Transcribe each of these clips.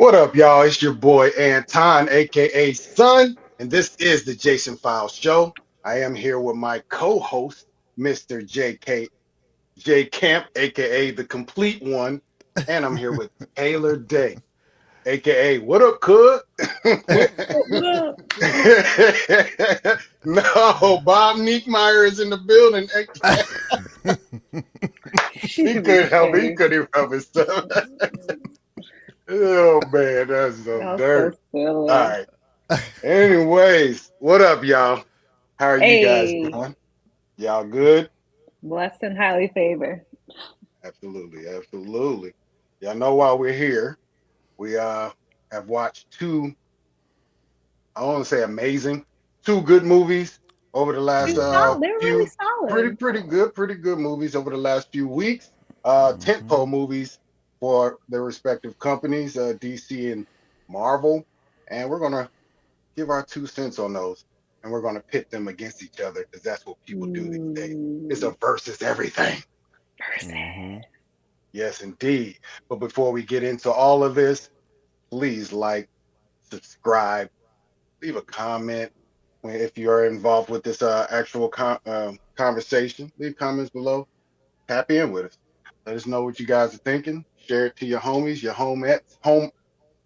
What up, y'all? It's your boy Anton, aka Son, and this is the Jason Files Show. I am here with my co-host, Mr. J Camp, aka the Complete One, and I'm here with Taylor Day, aka What Up, Cud? What up? What up? No, Bob Niekmeyer is in the building. She He could be couldn't help it. He saved. couldn't even help himself. Oh man, that's so Y'all so dirt. All silly. right. Anyways, what up, y'all? How are you guys Hey, doing? Y'all good? blessed and highly favored. Absolutely, absolutely. Y'all know why we're here. We have watched two, I want to say amazing, two good movies over the last Two solid. They were really few solid. pretty good movies over the last few weeks. Hmm. Tentpole movies for their respective companies, DC and Marvel, and we're gonna give our 2 cents on those, and we're going to pit them against each other because that's what people do these days. It's a Ooh, versus everything. person. Hmm. Yes, indeed. But before we get into all of this, please like, subscribe, leave a comment. If you're involved with this actual conversation, leave comments below. Tap in with us. Let us know what you guys are thinking. Share it to your homies, your homettes,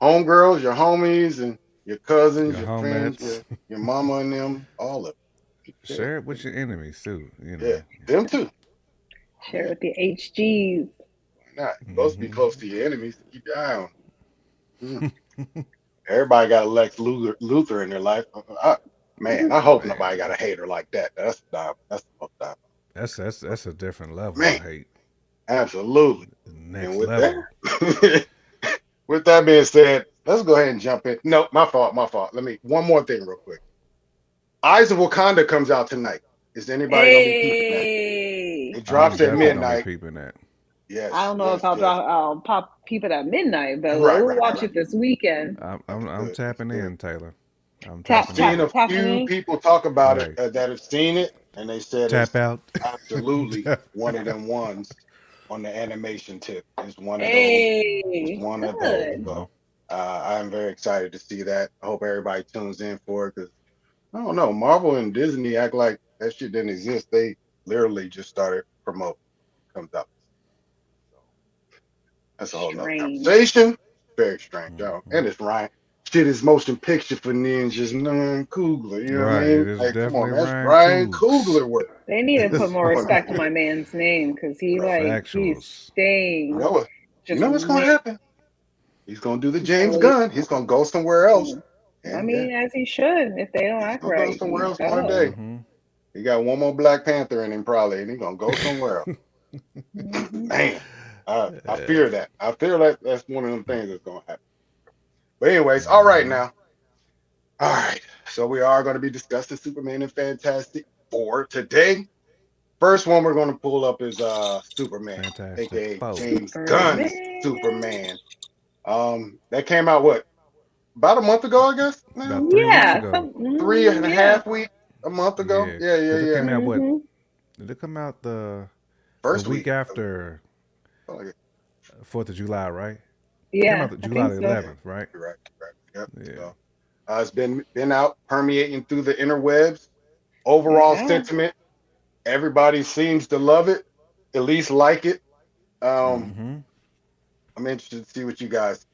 homegirls, your homies, and your cousins, Your your friends, homettes. your mama and them, all of it. Share Share it with your enemies too. Yeah, them too. Share Yeah, with the HGs. why not? You're supposed to be Hmm. close to your enemies to keep your eye on them. Everybody got a Luthor in their life. Man, I hope nobody got Man, a hater like that. That's dumb. That's the most dumb. that's a different level Man, of hate. absolutely. And Next with that, level. with that being said, let's go ahead and jump in. No, my fault, my fault. Let me one more thing real quick. Eyes of Wakanda comes out tonight. Is anybody gonna be peeping that? Hey, It I'm drops at definitely gonna be midnight. peeping that. I Yes, don't know if yes, I'll yes. drop. I'll pop people at midnight, but Right, we'll right, right, watch right. it this weekend. I'm Understood, tapping understood. in, Taylor. I'm Tap, tapping Seen tap, in. a tapping few in. people talk about it Right. that have seen it, and they said Tap it's out. absolutely one of them ones on the animation tip. It's one of those. It's Hey, one of those. good. Hmm. So I'm very excited to see that. I hope everybody tunes in for it because I don't know. Marvel and Disney act like that shit didn't exist. They literally just started promoting. Comes out. So that's a whole nother Strange. conversation. Very strange, y'all. Hmm. And it's Ryan. Shit is motion picture for ninjas. Ryan Coogler. You know what I Right. mean? It is Like, come on, definitely that's Ryan Ryan Coogs. Coogler work. They need to put more Come respect on on. my man's name because Bro. he's Factuals. You staying know what? You just know what's gonna rich. happen? He's gonna do the He's gonna James leave. Gunn. He's gonna go somewhere else. I And yeah, mean, as he should. If they don't he's act gonna go right, somewhere he's else one go. day. Hmm. He got one more Black Panther in him probably, and he's gonna go somewhere else. Hmm. Man, I fear that. I fear that that's one of them things that's gonna happen. But anyways, all right Hmm. now. All right. So we are going to be discussing Superman and Fantastic Four today. First one we're going to pull up is Superman, Fantastic aka Four. James Gunn's Superman. Superman. That came out what, about a month ago, I guess now? About 3 weeks Yeah, ago. some Three and a yeah. half week, a month ago. Yeah, Yeah, yeah, because it yeah. came out what? Hmm. Did it come out the First week week. after Like it. 4th of July, right? It came Yeah, out the I July think the so. Yeah, 11th, right? you're right. You're right. Yep. Yeah. So it's been out permeating through the interwebs. Overall Yeah. sentiment, everybody seems to love it, at least like it. Um, Mm-hmm. I'm interested to see what you guys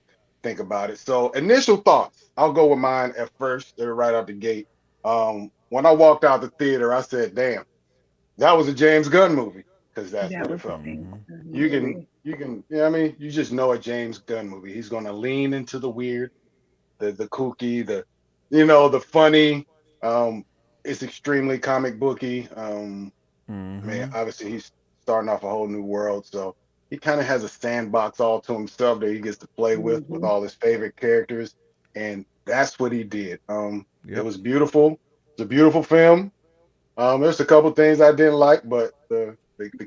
think about it. So, initial thoughts. I'll go with mine at first. They're right out the gate. When I walked out the theater, I said, "Damn, that was a James Gunn movie," because that's That what it was a felt. James Mm-hmm. Gunn You can, movie. you know what I mean? You just know a James Gunn movie. He's gonna lean into the weird, the kooky, the funny. Um, it's extremely comic booky. Man, Mm-hmm. obviously he's starting off a whole new world, so he kind of has a sandbox all to himself that he gets to play with Hmm. all his favorite characters, and that's what he did. It Yep. was beautiful. It's a beautiful film. There's a couple things I didn't like, but the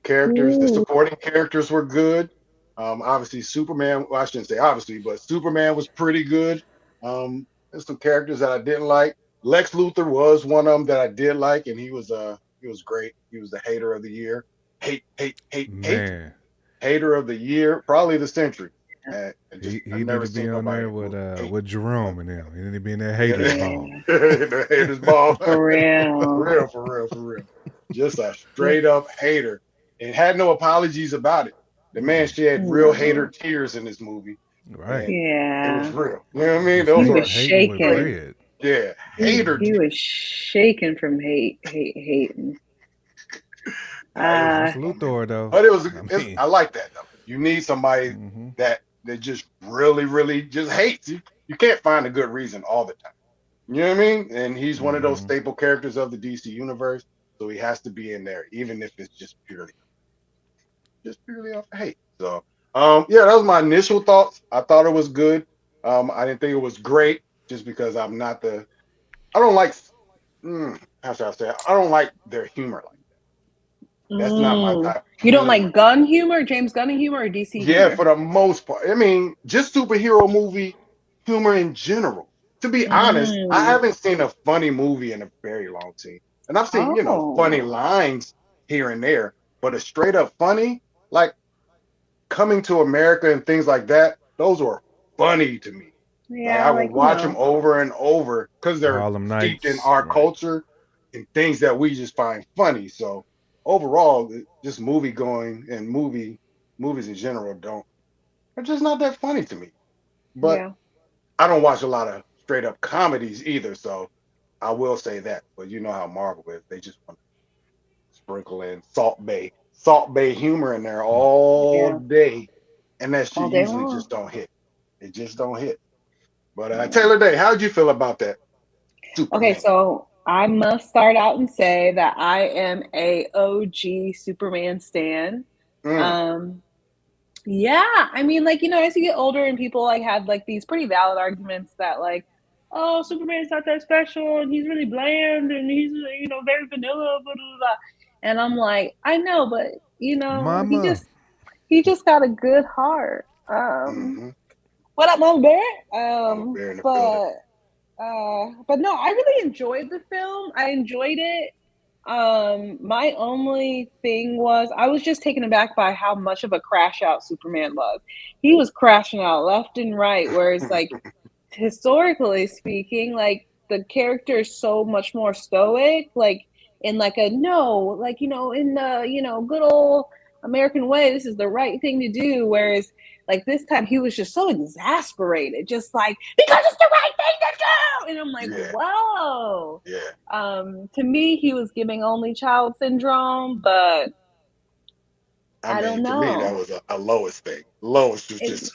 characters, the Ooh. supporting characters were good. Obviously Superman. Well, I shouldn't say obviously, but Superman was pretty good. There's some characters that I didn't like. Lex Luthor was one of them that I did like, and he was great. He was the hater of the year. Hate, hate, hate, hate. Man. Hater of the year, probably the century. He I've need never to be seen on nobody there with Jerome and them. He need to be in that haters Yeah, ball. the haters ball. for real. For real. Just a straight up hater. And had no apologies about it. The man shed real hater No. tears in this movie. Right. And it was Yeah. real. You know what I mean? Just Those He are was hating with straight, shaking. bread. yeah, hater He tears. was shaking from hating. It was That's Uh, real, man. Luthor though. But I mean, I like that though. You need somebody hmm that just really just hates you. You can't find a good reason all the time. You know what I mean? And he's one of those hmm staple characters of the DC universe, so he has to be in there, even if it's just purely off of hate. So, yeah, that was my initial thoughts. I thought it was good. I didn't think it was great, just because I don't like, how should I say? I don't like their humor like that. That's not my type of You don't humor. like Gunn humor, James Gunn humor, or DC Yeah, humor? for the most part. I mean, just superhero movie humor in general. To be honest, I Mm. haven't seen a funny movie in a very long time. And I've seen, funny Oh, lines here and there, but a straight up funny, like Coming to America and things like that, those were funny to me. Like I yeah, would like watch them over and over because they're Harlem steeped in Nights. our Right. culture and things that we just find funny. So overall, just movie going and movies in general are just not that funny to me. But yeah. I don't watch a lot of straight up comedies either, so I will say that. But you know how Marvel is; they just want to sprinkle in Salt Bay humor in there all Yeah, day, and that shit all day usually long. just don't hit. It just don't hit. But Yeah. Taylor Day, how'd you feel about that Okay, Superman? so I must start out and say that I am a OG Superman stan. Mm, Um, yeah, I mean, like, as you get older and people like have like these pretty valid arguments that like, oh, Superman's not that special and he's really bland and he's very vanilla, blah blah blah. And I'm like, I know, but he Mama. just got a good heart. hmm What up, Mama Bear? I'm a bear in the building. But no, I really enjoyed the film. I enjoyed it. My only thing was I was just taken aback by how much of a crash out Superman was. He was crashing out left and right, whereas like historically speaking, like the character is so much more stoic, like in like a no, like in the good old American way, this is the right thing to do. Whereas like this time he was just so exasperated, just like because it's the right thing to do. And I'm like, Yeah, whoa. yeah. To me, he was giving only child syndrome, but I I don't mean, to me, that know. was a Lois thing. Lois was It's just,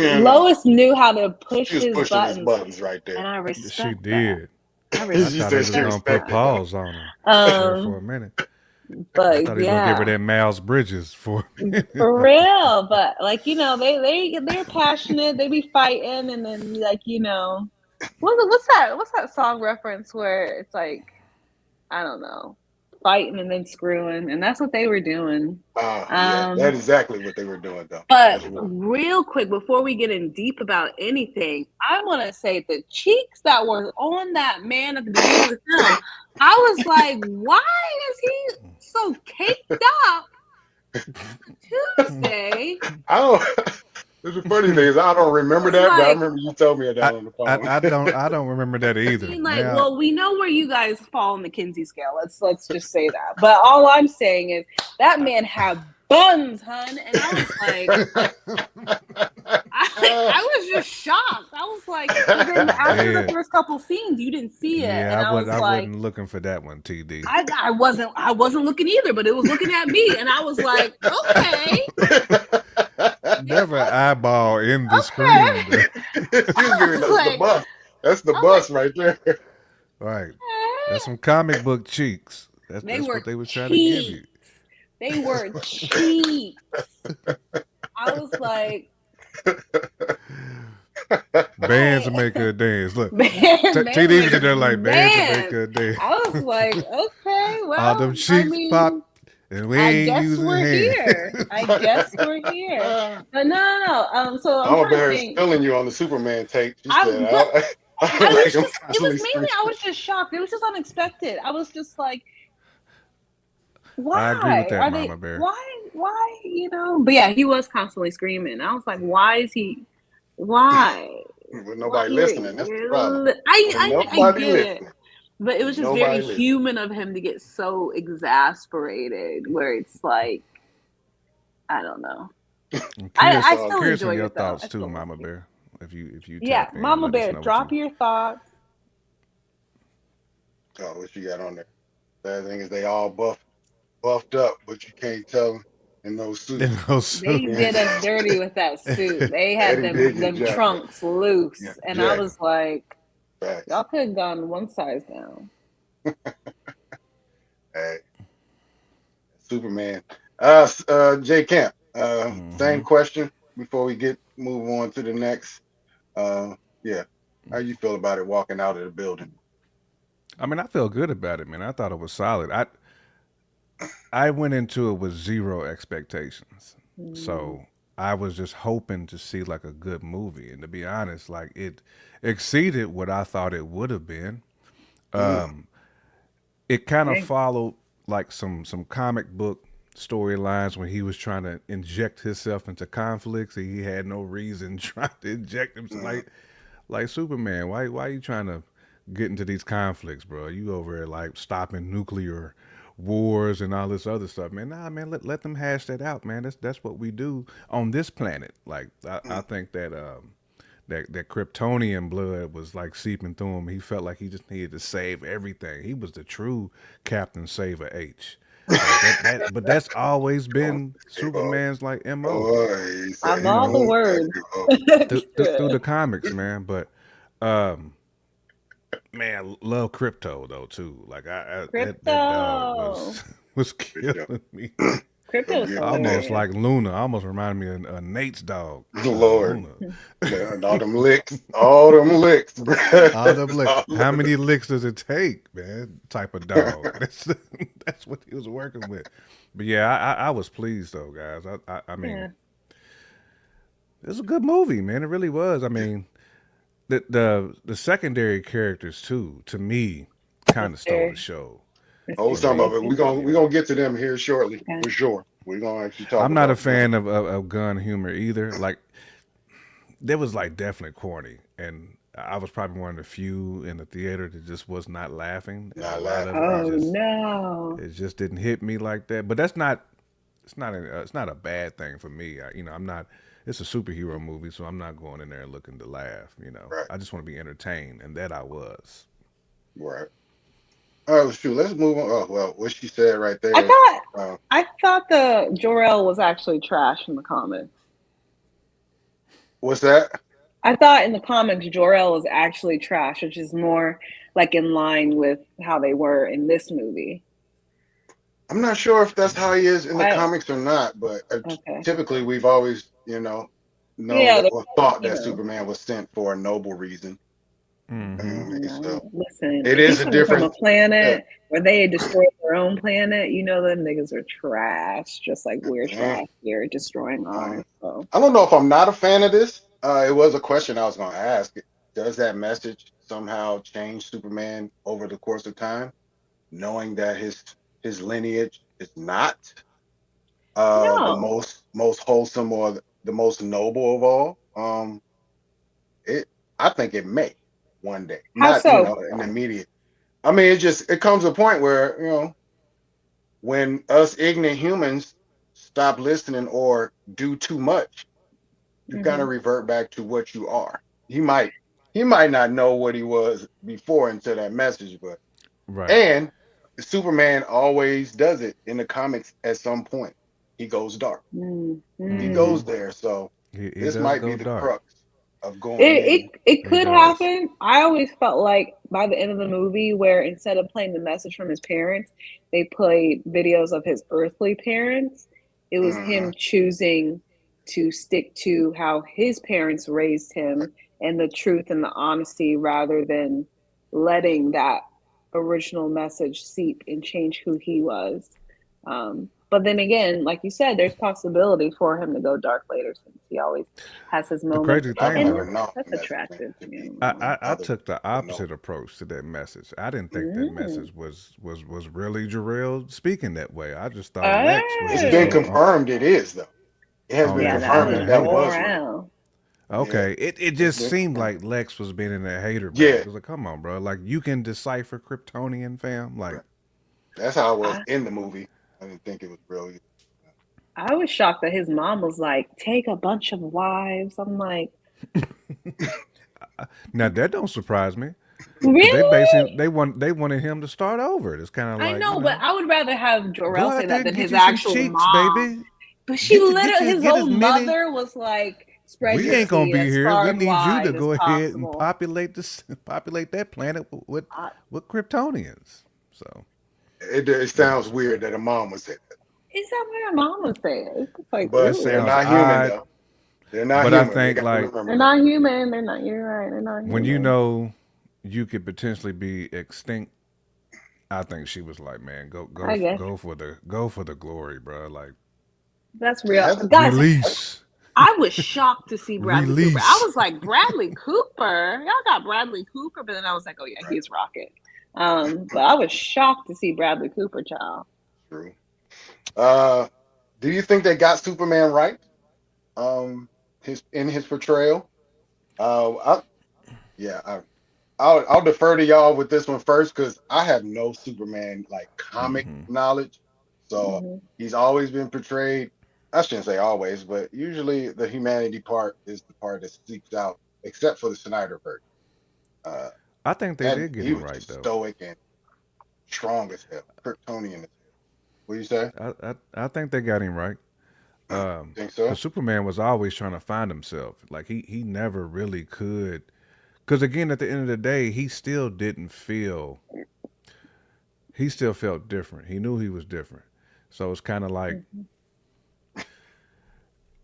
Lois knew how to push she was his pushing his buttons, buttons right there. and I She respect that. did. I I She thought he said was she respect gonna put respected that. pause on her there for a that. minute. I But thought he was gonna give her yeah, that Miles Bridges for a minute. for real. But like they're passionate. They be fighting, and then like what's that song reference where it's like I don't know, fighting and then screwing, and that's what they were doing. Yeah, that's Um, exactly what they were doing, though. But That's real. real quick, before we get in deep about anything, I want to say the cheeks that were on that man at the beginning of the film, I was like, why is he so caked up Tuesday? I don't. The funny thing is, I don't remember that, but I remember you told me that I, on the phone. I don't remember that I either. mean, like, Now, well, we know where you guys fall on the Kinsey scale. Let's just say that. But all I'm saying is that man had buns, hun, and I was like, I was just shocked. I was like, and then after the man, first couple scenes, you didn't see it, yeah, and I was I like, wasn't looking for that one, TD. I wasn't looking either, but it was looking at me, and I was like, okay, Never eyeball in the okay. screen. Excuse me, that's the bus. That's the I'm bus right there. Right. okay. That's some comic book cheeks. That's They what were they was trying to give you. cheeks. They were cheeks. I was like, Bands hey. will make her dance. Look, Man, TD was in there like bands will man. make her dance. I was like, okay, All well, them I cheeks mean, pop, and we I ain't guess using we're hands. here. I guess we're here. But no. So I'm Mama trying to Bear is think. feeling you on the Superman take. She I said, but I I feel like was I'm just. It constantly was mainly. I was just shocked. It was just unexpected. I was just like, I agree with Why that, are they? Mama Bear. Why? But yeah, he was constantly screaming. I was like, why is he? Why? With Why? nobody listening, that's the problem. With I nobody get it, listening. but it was With just very nobody listening. human of him to get so exasperated. Where it's like, I don't know. I So still Curious on enjoyed your it though. I thoughts too, still Mama liked it. Bear. If you Yeah, tap in, Mama let us Bear, know what you. drop your thoughts. oh, what you got on there? The thing is, they all buffed up, but you can't tell them in those In suits. those They Yeah. did suits. us dirty with that suit. They had Eddie did get them jacked up. trunks Yeah, loose, and I jacked. was like, Facts. y'all could have gone one size down. Hey, Superman. Jay Camp. Same Hmm. question before we move on to the next. Yeah. How you feel about it walking out of the building? I mean, I feel good about it, man. I thought it was solid. I went into it with zero expectations, Mm, so I was just hoping to see like a good movie. And to be honest, like it exceeded what I thought it would have been. Mm, Um, it kind of dang. followed like some comic book storylines when he was trying to inject himself into conflicts and he had no reason trying to inject himself mm, like Superman. Why are you trying to get into these conflicts, bro? You over there like stopping nuclear wars and all this other stuff, man. Nah, man, let them hash that out, man. That's what we do on this planet. Like I mm. think that Kryptonian blood was like seeping through him. He felt like he just needed to save everything. He was the true Captain Saver H. Like but that's always Going been to Kahuna. Superman's like MO, Oh, he said Of you he all the know, going back words, to Kahuna. through yeah. the comics, man. But um man, love Crypto though too. Like that dog Crypto. was was Good job. killing me. Go Crypto is get him, Ned. Almost hilarious. like Luna. Almost reminded me of Nate's dog, Lord. Luna. Man, all them licks. All them licks, bro. All them That's lick. all How of many licks does it take, man? Type of dog. That's what he was working with. But yeah, I was pleased though, guys. I mean, Yeah, it was a good movie, man. It really was. I mean, the secondary characters too, to me, kind of stole the Mr. show Oh, for Mr. some of me. it. Tracy. You We're know, gonna get to them here shortly, Okay. for sure. We're gonna actually talk I'm not a about them. fan of gun humor either. Like there was like definitely corny, and I was probably one of the few in the theater that just was not laughing at a Not lot laughing of it. right. Oh no. It just didn't hit me like that. But that's not it's not a bad thing for me. I'm not. It's a superhero movie, so I'm not going in there looking to laugh. Right. I just want to be entertained, and that I was. Right. Oh shoot, let's move on. Oh well, what she said right I there. thought Uh, I thought the Jor-El was actually trash in the comics. what's that? I thought in the comics Jor-El was actually trash, which is more like in line with how they were in this movie. I'm not sure if that's how he is in the I comics or not, but okay. typically we've always, known Yeah, that they're or like, thought that Superman was sent for a noble reason. Mm-hmm. So listen, it if is he's a coming from a difference. Yeah. planet where they had destroyed their own planet, them niggas are trash, just like we're Man, trash here destroying ours. So I don't know if I'm not a fan of this. It was a question I was going to ask. Does that message somehow change Superman over the course of time, knowing that his lineage is not the no. most wholesome or the most noble of all? It I think it may one day, How not so? an immediate. I mean, it comes to a point where when us ignorant humans stop listening or do too much, you kind Hmm. of revert back to what you are. He might not know what he was before until that message, but Right. and Superman always does it in the comics at some point. He goes dark. He Mm-hmm. goes there. So He this does might be go the dark. crux of going It in. He could does. happen. I always felt like by the end of the movie, where instead of playing the message from his parents, they played videos of his earthly parents. It was Hmm. him choosing to stick to how his parents raised him and the truth and the honesty rather than letting that original message seep and change who he was. But then again, like you said, there's possibility for him to go dark later since he always has his The moments. crazy I've thing And never was, known that's that attractive. to You be know. I other took the than no. opposite approach to that message. I didn't think that Mm. message was really Jarrell speaking that way. I just thought Lex was It's just been so Oh. confirmed it is though. It has on been Yeah, that that confirmed on was that that that hater. all was real. around. Yeah, Okay, it it's just been seemed confirmed. like Lex was being in that hater bag. Yeah, It was like, come on, bro. Like you can decipher Kryptonian, fam. Like right. That's how it was I, in the movie. I didn't think it was real either. I was shocked that his mom was like, take a bunch of wives. I'm like, now that don't surprise me because really? they wanted him to start over. It's kind of I like, you know, but know, I would rather have go Jor-El say out there that and than get his you some actual chicks, mom. baby. But she literally, his Get as own many. mother was like, spread We your Yeah, ain't gonna seed be as here. We far and need you to wide as go ahead and possible. populate that planet I, with Kryptonians. So, it but sounds weird that a mom would say that, is that what her mom was saying? It's like, it but they're ooh. sounds not human odd. though. They're not But I human. We think got to like They're remember that. not human. They're not, you're right. They're not when you human. know you could potentially be extinct, I think she was like, man, I guess go for the glory, bro. Like that's It real. hasn't been Guys, right. release, I was shocked to see Bradley Cooper. I release. was like, Bradley Cooper? Y'all got Bradley Cooper? But then I was like, oh, yeah, Right. he's rocking. But I was shocked to see Bradley Cooper, child. True. Uh, do you think they got Superman right? His portrayal. I, yeah, I'll defer to y'all with this one first because I have no Superman like comic Hmm. knowledge. So Hmm. he's always been portrayed. I shouldn't say always, but usually the humanity part is the part that seeks out, except for the Snyder version. Uh, I think they and did get he him was right just though. stoic and strong as hell, Kryptonian as hell. What do you say? I think they got him right. Think so? Because Superman was always trying to find himself. Like he never really could. Because again, at the end of the day, he still felt different. He knew he was different. So it's kind of like Hmm.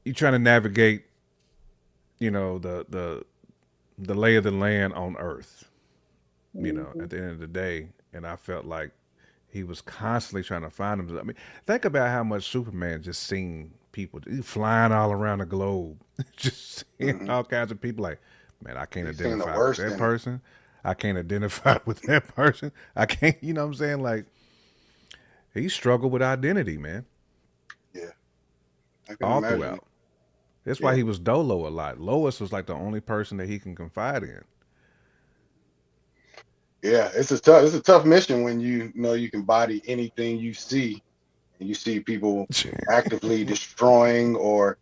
you trying to navigate, the lay of the land on Earth. Hmm. At the end of the day, and I felt like he was constantly trying to find himself. I mean, think about how much Superman just seen people flying all around the globe, just seeing Hmm. all kinds of people. Like, man, I can't He's seen the identify with worst that in it. person. I can't identify with that person. I can't. You know what I'm saying? Like, he struggled with identity, man, Yeah, I can all imagine it. throughout. That's why Yeah, he was Dolo a lot. Lois was like the only person that he can confide in. yeah. It's a tough mission when you know you can body anything you see, and you see people actively destroying or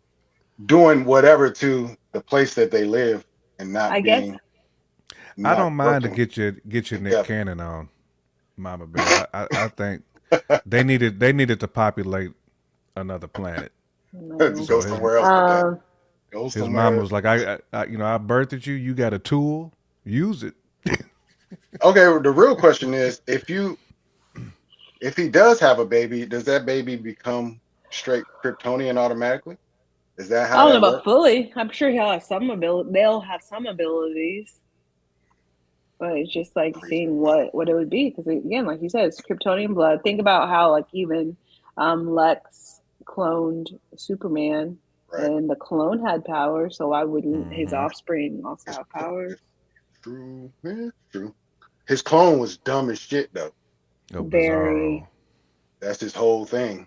doing whatever to the place that they live and I not guess. being I not don't mind to working get your Nick together. Cannon on, Mama Bear. I think they needed to populate another planet. No. Go So his somewhere else with that. Um, Go his mom somewhere. was like, I birthed you. You got a tool. Use it. Okay, well, the real question is if he does have a baby, does that baby become straight Kryptonian automatically? Is that I how don't know that about works? fully. I'm sure he'll have some ability. They'll have some abilities, but it's just like Freeze seeing blood. what it would be. Because again, like you said, it's Kryptonian blood. Think about how like even Lex cloned Superman, Right. and the clone had power. So why wouldn't his Hmm. offspring also It's, have powers? it's true. Yeah, it's true. His clone was dumb as shit though. Oh, Very. Bizarro. That's his whole thing.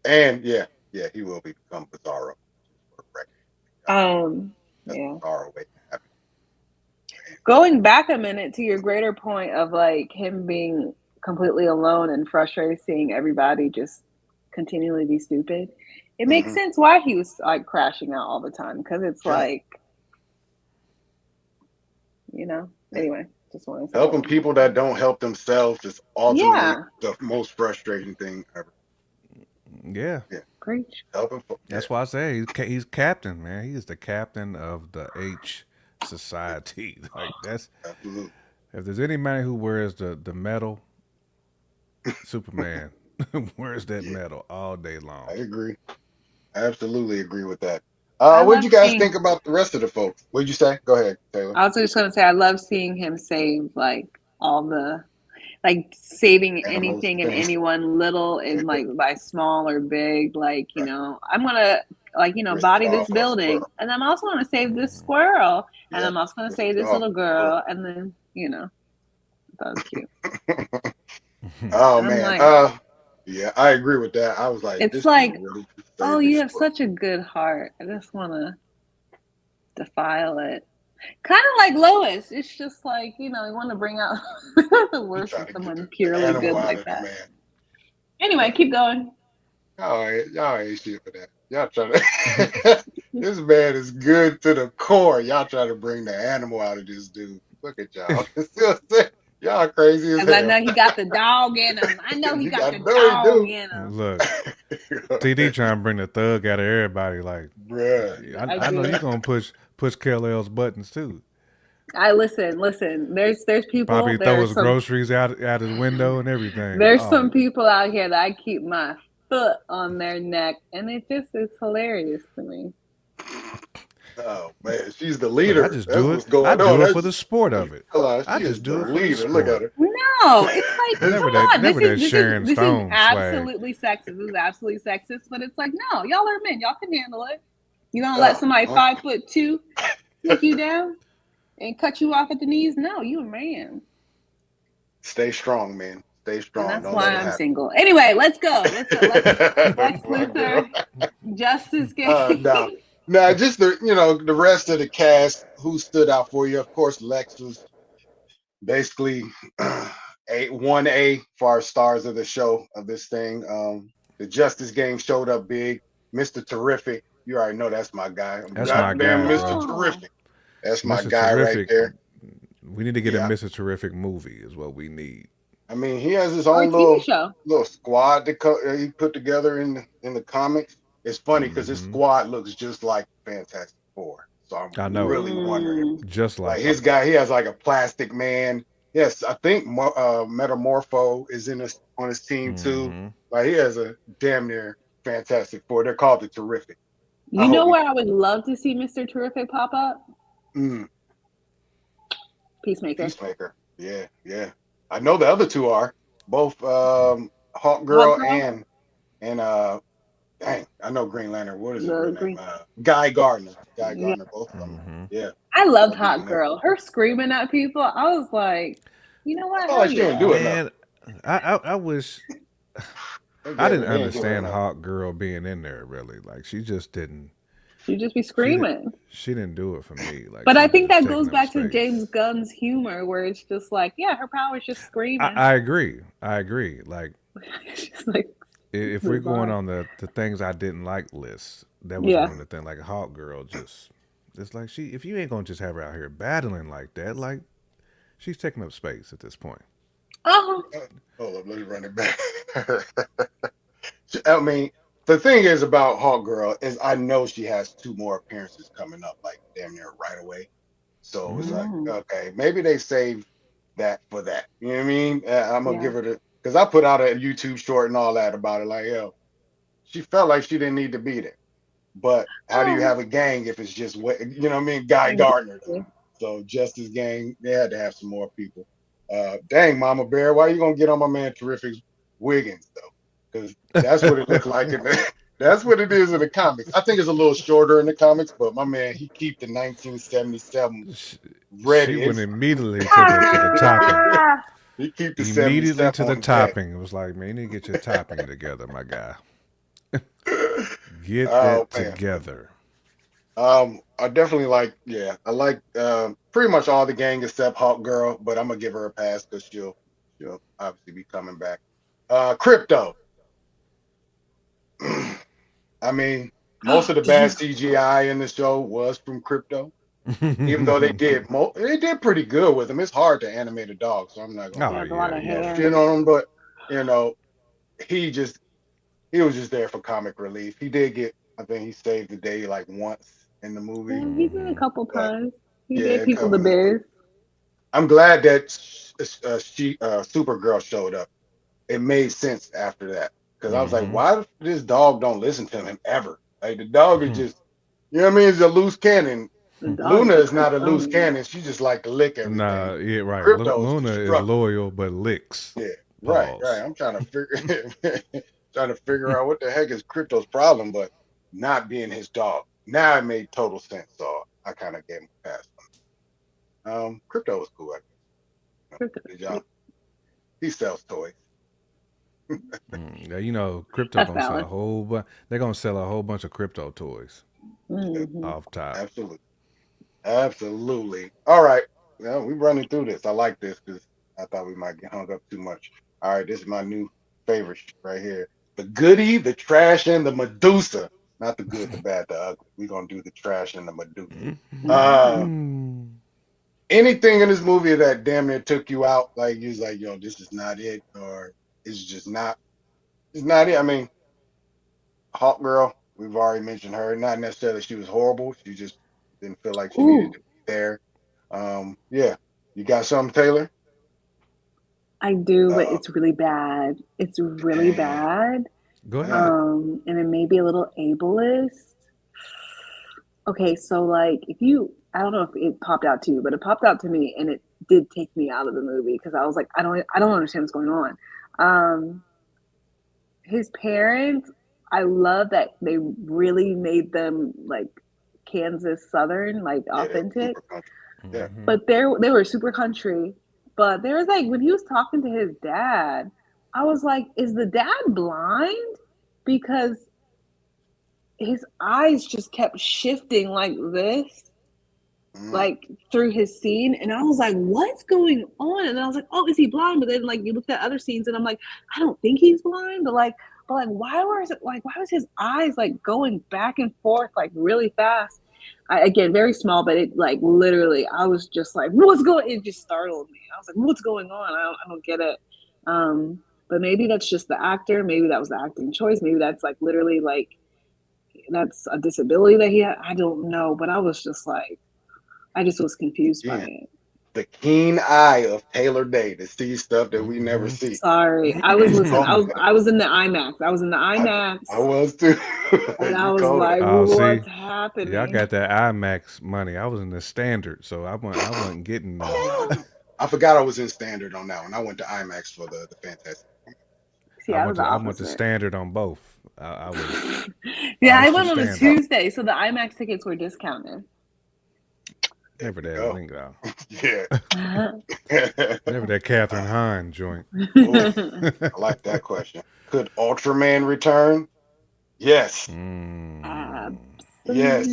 And yeah, he will become Bizarro. Correct. That's Yeah. Bizarro waiting to happen. Going back a minute to your greater point of like him being completely alone and frustrated seeing everybody just continually be stupid, it makes Hmm. sense why he was like crashing out all the time because it's Yeah. like, Yeah. anyway, just want to say Helping that. people that don't help themselves is ultimately Yeah, the most frustrating thing ever. Yeah, Yeah. preach. Yeah. that's why I say he's captain, man. He's the captain of the H society. Like that's Absolutely. if there's any man who wears the medal, Superman wears that Yeah. medal all day I long. agree. I absolutely agree with that. I What'd love you guys seeing. think about the rest of the folks? What'd you say? Go ahead, Taylor. I was just gonna say I love seeing him save like all the like saving Animals, anything and things. anyone little and like by small or big, like, you know, I'm gonna like, you know, body this building, and I'm also gonna save this squirrel, and I'm also gonna save this little girl, and then, you know, that was cute. Oh And I'm man, like, yeah, I agree with that. I was like, it's this like, dude really just oh, saved you this have squirrel. such a good heart. I just wanna defile it. Kind of like Lois. It's just like, you know, you want to bring out the You worst try of to get someone the purely animal good out like of the that. man. Anyway, keep going. Y'all ain't shit for that. Y'all trying to. This man is good to the core. Y'all trying to bring the animal out of this dude. Look at y'all. Y'all crazy as Because I hell. know he got the dog in him. I know he got the know he dog do. in him. Look, TD trying to bring the thug out of everybody. Like, Bruh. I know you gonna push Kal-El's buttons too. I listen. There's people. Probably throw his groceries out his window and everything. There's Oh, some people out here that I keep my foot on their neck, and it just is hilarious to me. Oh man, she's the look, I leader. just That's do it. what's I going on. do it for the sport of it. I She is just the do it for the leader. Look at sport. her. No, it's like, Never come that, on. never that Sharon This is Stone swag. absolutely sexist. This is absolutely sexist. But it's like, no, y'all are men. Y'all can handle it. You gonna let somebody 5'2" take you down and cut you off at the knees? No, you a man. Stay strong, man. Stay strong. And that's Don't why let it I'm happen. single. Anyway, let's go. Lex My girl. Luthor, Justice Gang. Now, just the rest of the cast who stood out for you. Of course, Lex was basically A1A for our stars of the show of this thing. The Justice Gang showed up big. Mr. Terrific, you already know that's my guy. That's my Goddamn, guy, Mr. bro. Terrific. That's my Mr. guy right Terrific. there. We need to get a Yeah. Mr. Terrific movie. Is what we need. I mean, he has his Or own TV show. little squad that he put together in the comics. It's funny because his squad looks just like Fantastic Four. So I I'm know it. really wondering, Just like like his it. guy, he has like a Plastic Man. Yes, I think Metamorpho is on his team too. Like he has a damn near Fantastic Four. They're called the Terrific. You know where I would love to see Mr. Terrific pop up? Peacemaker. Peacemaker. Yeah, yeah. I know the other two are both Hawk Girl and dang, I know Green Lantern. What is his real name? Guy Gardner. Guy Gardner, both of them. Yeah. I loved Hot Girl. Her screaming at people. I was like, you know what? I felt like she didn't do it. Man, I wish I didn't understand Hawk Girl being in there really. Like she just didn't. She'd just be screaming. She didn't do it for me. Like, but I think that goes back to James Gunn's humor, where it's just like, yeah, her power is just screaming. I agree. Like, if we're going on the things I didn't like list, that was one of the things. Like Hawk Girl, it's like if you ain't gonna just have her out here battling like that, like she's taking up space at this point. Hold up, let me run it back. I mean, the thing is about Hawk Girl is I know she has 2 more appearances coming up, like damn near right away. So it's like, okay, maybe they saved that for that. You know what I mean? I'm gonna give her because I put out a YouTube short and all that about it. Like, yo, she felt like she didn't need to be there. But how do you have a gang if it's just what you know what I mean? Guy Gardner. So Justice Gang, they had to have some more people. Dang, Mama Bear, why are you gonna get on my man Terrific Wiggins though? Because that's what it looked like that's what it is in the comics. I think it's a little shorter in the comics, but my man, he keep the 1977 ready. She went immediately to the topping. He keep the immediately to the topping. It was like, man, you need to get your topping together, my guy. Get that together. I definitely like pretty much all the gang except Hawk Girl, but I'm gonna give her a pass because she'll obviously be coming back. Crypto. I mean, most of the bad CGI in the show was from Crypto, even though they did pretty good with him. It's hard to animate a dog, so I'm not gonna shit on him. But he was just there for comic relief. He did get, I think he saved the day like once in the movie. Yeah, he did a couple times. He gave people the biz. I'm glad that Supergirl showed up. It made sense after that. Because I was like, why this dog don't listen to him ever? Like the dog is just, you know what I mean? It's a loose cannon. The dog Luna just is not a loose owned. cannon. She just like to lick everything. Nah, yeah, right. Crypto is Luna is destructive. loyal but licks. Yeah, right. Pause. I'm trying to figure trying to figure out what the heck is Crypto's problem, but not being his dog. Now it made total sense. So I kind of gave him a pass. Crypto was cool. I guess. Good job. He sells toys. Yeah, you know, crypto That's gonna sell a valid. whole bunch. They're gonna sell a whole bunch of crypto toys Mhm. off top. Absolutely. Absolutely. All right. Well, we're running through this. I like this because I thought we might get hung up too much. All right, this is my new favorite right here. The goody, the trash, and the Medusa. Not the good, the bad, the ugly. We're gonna do the trash and the Medusa. Uh anything in this movie that damn near took you out, like you was like, yo, this is not it, or it's not it. I mean, Hawk Girl, we've already mentioned her. Not necessarily she was horrible. She just didn't feel like she needed Ooh, to be there. Yeah. You got something, Taylor? I do, but Uh it's really bad. It's really damn. bad. Go Uh, ahead. And it may be a little ableist. Okay, so like if you, I don't know if it popped out to you, but it popped out to me, and it did take me out of the movie because I was like, I don't understand what's going on. Um, his parents, I love that they really made them like Kansas Southern, like yeah, that's authentic. super country. Yeah. Hmm. But they were super country. But there was like when he was talking to his dad, I was like, is the dad blind? Because his eyes just kept shifting like this, Mm, like through his scene, and I was like, what's going on? And I was like, oh, is he blind? But then like you looked at other scenes and I'm like, I don't think he's blind, but like why was his eyes like going back and forth like really fast? Again, very small, but it like literally I was just like, what's going, it just startled me. I was like, what's going on? I don't get it. But maybe that's just the actor, maybe that was the acting choice, maybe that's like literally like that's a disability that he had. I don't know, but I was just like, I just was confused by again, it. the keen eye of Taylor Day to see stuff that we never Hmm. see. Sorry, I was listening. Oh my God. I was in the IMAX. I was in the I IMAX, was too. and I You was called it. like, Oh, see, "What's y'all happening?" got that IMAX money. I was in the standard, so I wasn't getting I forgot I was in standard on that one. I went to IMAX for the Fantastic. See, I was the I went to opposite. standard on both. I was Yeah, I Mr. went on a Standard. Tuesday, so the IMAX tickets were discounted. There Never you that go. lingo. Yeah. Never that Catherine Hahn joint. Ooh, I like that question. Could Ultraman return? Yes. Mm. Yes.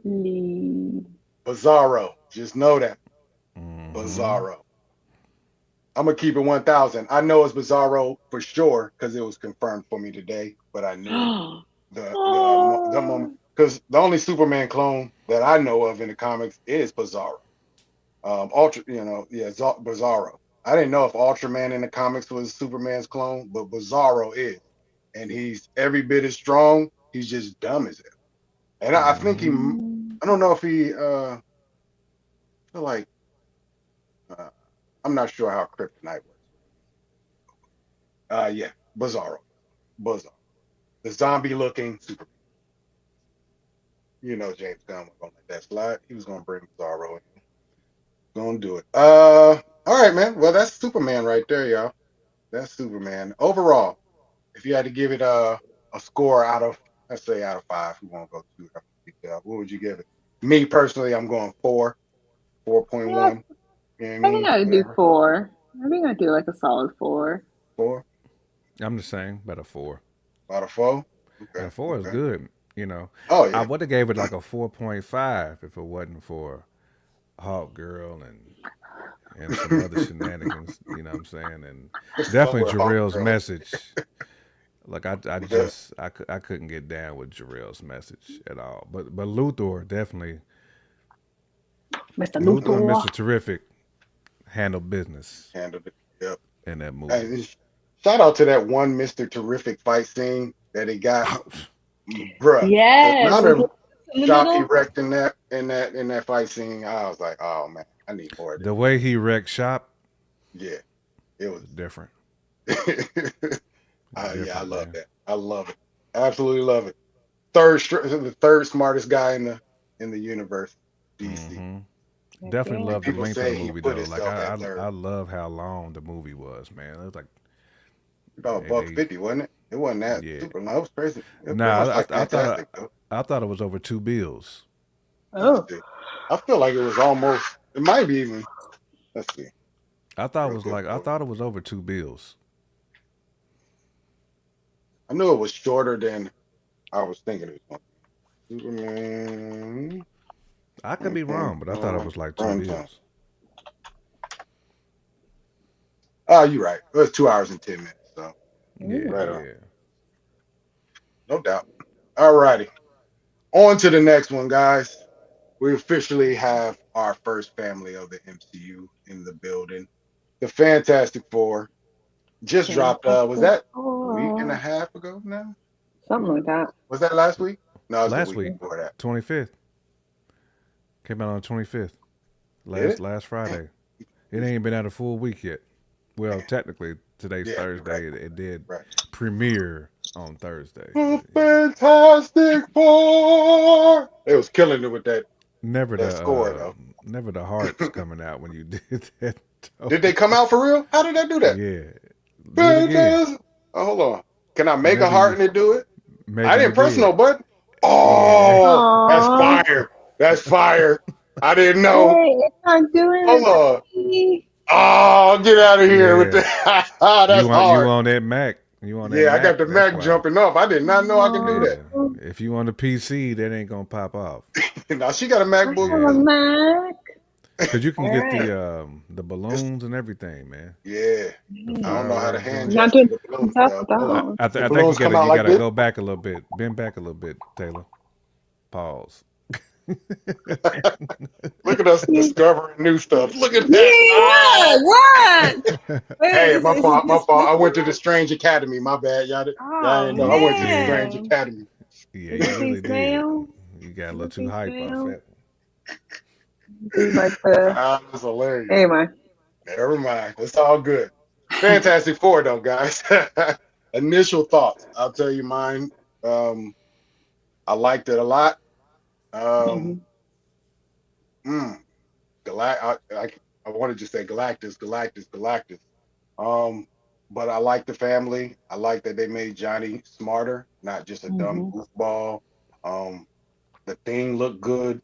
Absolutely. Bizarro. Just know that. Hmm. Bizarro. I'm gonna keep it 1,000. I know it's Bizarro for sure because it was confirmed for me today, but I knew it. The moment Oh. because the only Superman clone that I know of in the comics is Bizarro. Ultra, yeah, Bizarro. I didn't know if Ultraman in the comics was Superman's clone, but Bizarro is, and he's every bit as strong. He's just dumb as hell. And I think he, Hmm. I don't know if he, feel like, uh, I'm not sure how Kryptonite works. Yeah, Bizarro, Bizarro, the zombie-looking Superman. James Gunn was gonna let that slide. He was gonna bring Bizarro in. Gonna do it. All right, man. Well, that's Superman right there, y'all. That's Superman. Overall, if you had to give it a score out of, let's say out of 5, we won't go too detail. What would you give it? Me personally, I'm going 4, Yeah, 4.1. You know what I I think mean? I'd do Whatever. 4. I think I'd do like a solid 4. 4 I'm the same, but a 4. out of 4. A Okay. 4 is Okay. good. You know, Oh I yeah. would have gave it like a 4.5 if it wasn't for Hawk Girl and some other shenanigans. You know what I'm saying? And What's up definitely with Hawk Jarrell's Girl? message. Like Yeah. I couldn't get down with Jarrell's message at all. But Luthor definitely Mr. Luthor and Luthor. Mr. Terrific handled business Handled it. Yep. in that movie. Hey, shout out to that one Mr. Terrific fight scene that he got, bruh. The Yes, amount with the of in the shot he middle. wrecked in that fight scene, I was like, oh man, I need more of this. The way he wrecked shop Yeah, it was. was different. Yeah, I Different, love man. that. I love it. Absolutely love it. The third smartest guy in the universe. DC. Definitely Okay. love the People length of the say he movie put though. Like himself at I third. love how long the movie was, man. It was like About a buck they 50, wasn't it? It wasn't that yeah. super long. It was crazy. It was pretty Nah, much like I thought Fantastic, though. I thought it was over 2 bills. Let me Oh. see. I feel like it was almost. It might be even. Let's see. Real quick I for you. thought it was over 2 bills. I knew it was shorter than I was thinking it was going to be. Superman. I could be wrong, but I thought it was like two Runtime. bills. Oh, you're right. It was 2 hours and 10 minutes. So Yeah, right on. yeah. No doubt. All righty. On to the next one, guys. We officially have our first family of the MCU in the building. The Fantastic Four just dropped. Was Fantastic that a week and a Four. half ago now? Something like that. Was that last week? No, it was the Last week week, before that. 25th. Came out on the 25th. Did it? Last Damn. Friday. It ain't been out a full week yet. Well, technically today's Yeah, Thursday. right, It did right. premiere on Thursday. The Yeah. Fantastic Four. It was killing it with Never that score though. never the hearts coming out when you did that. Did they come out for real? How did they do that? Yeah. Do it again. Fantastic. Oh, hold on. Can I make a Maybe heart you and it do it? I maybe you didn't press no did. button. Yeah. Oh, that's Aww. fire. That's fire. I didn't know. Hey, it's not doing Hold on. it. Oh, get out of here with Yeah. that. That's You hard. on that Mac. You on that Yeah, I got Mac, the that's Mac why. jumping off. I did not know I could do Yeah. that. If you on the PC, that ain't gonna pop off. Now she got a I MacBook have a Yeah. too. Mac. Cause you can All get right. the It's, balloons and everything, man. yeah. The I don't know how to firework hand joints. Not gesture doing the balloon stuff stuff. Hold on. without. The I think balloons come out you like gotta this. go back a little bit. Bend back a little bit, Taylor. Pause. Look at us discovering new stuff. Look at that. Yeah, Oh, what? Wait, hey, is my it fault. My just fault. I this went to the one? Strange Academy. My bad. Y'all Oh ain't know. I went to the Yeah. Strange man. Academy. Yeah, Is you it the really did. snail? You got a Is little it too the hype off snail? that. Do like the. That's hilarious. Anyway. Never mind. It's all good. Fantastic Four, though, guys. Initial thoughts. I'll tell you mine. Um, I liked it a lot. Um, Mhm. mm, I wanted to say Galactus. Um, but I like the family. I like that they made Johnny smarter, not just a dumb Mhm. goofball. Um, the thing looked good.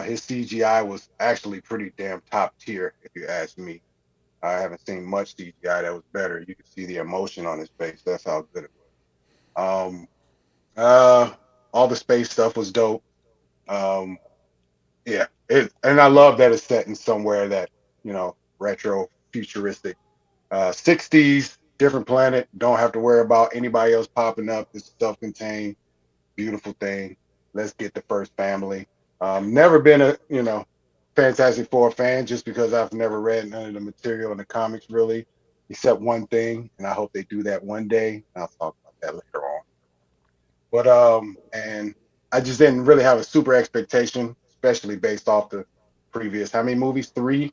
His CGI was actually pretty damn top tier, if you ask me. I haven't seen much CGI that was better. You could see the emotion on his face. That's how good it was. All the space stuff was dope. Um, yeah, and I love that it's set in somewhere that retro futuristic 60s, different planet. Don't have to worry about anybody else popping up. It's self-contained, beautiful thing. Let's get the first family. Never been a Fantastic Four fan just because I've never read none of the material in the comics really, except one thing, and I hope they do that one day. I'll talk about that later on. But and I just didn't really have a super expectation, especially based off the previous how many movies? Three.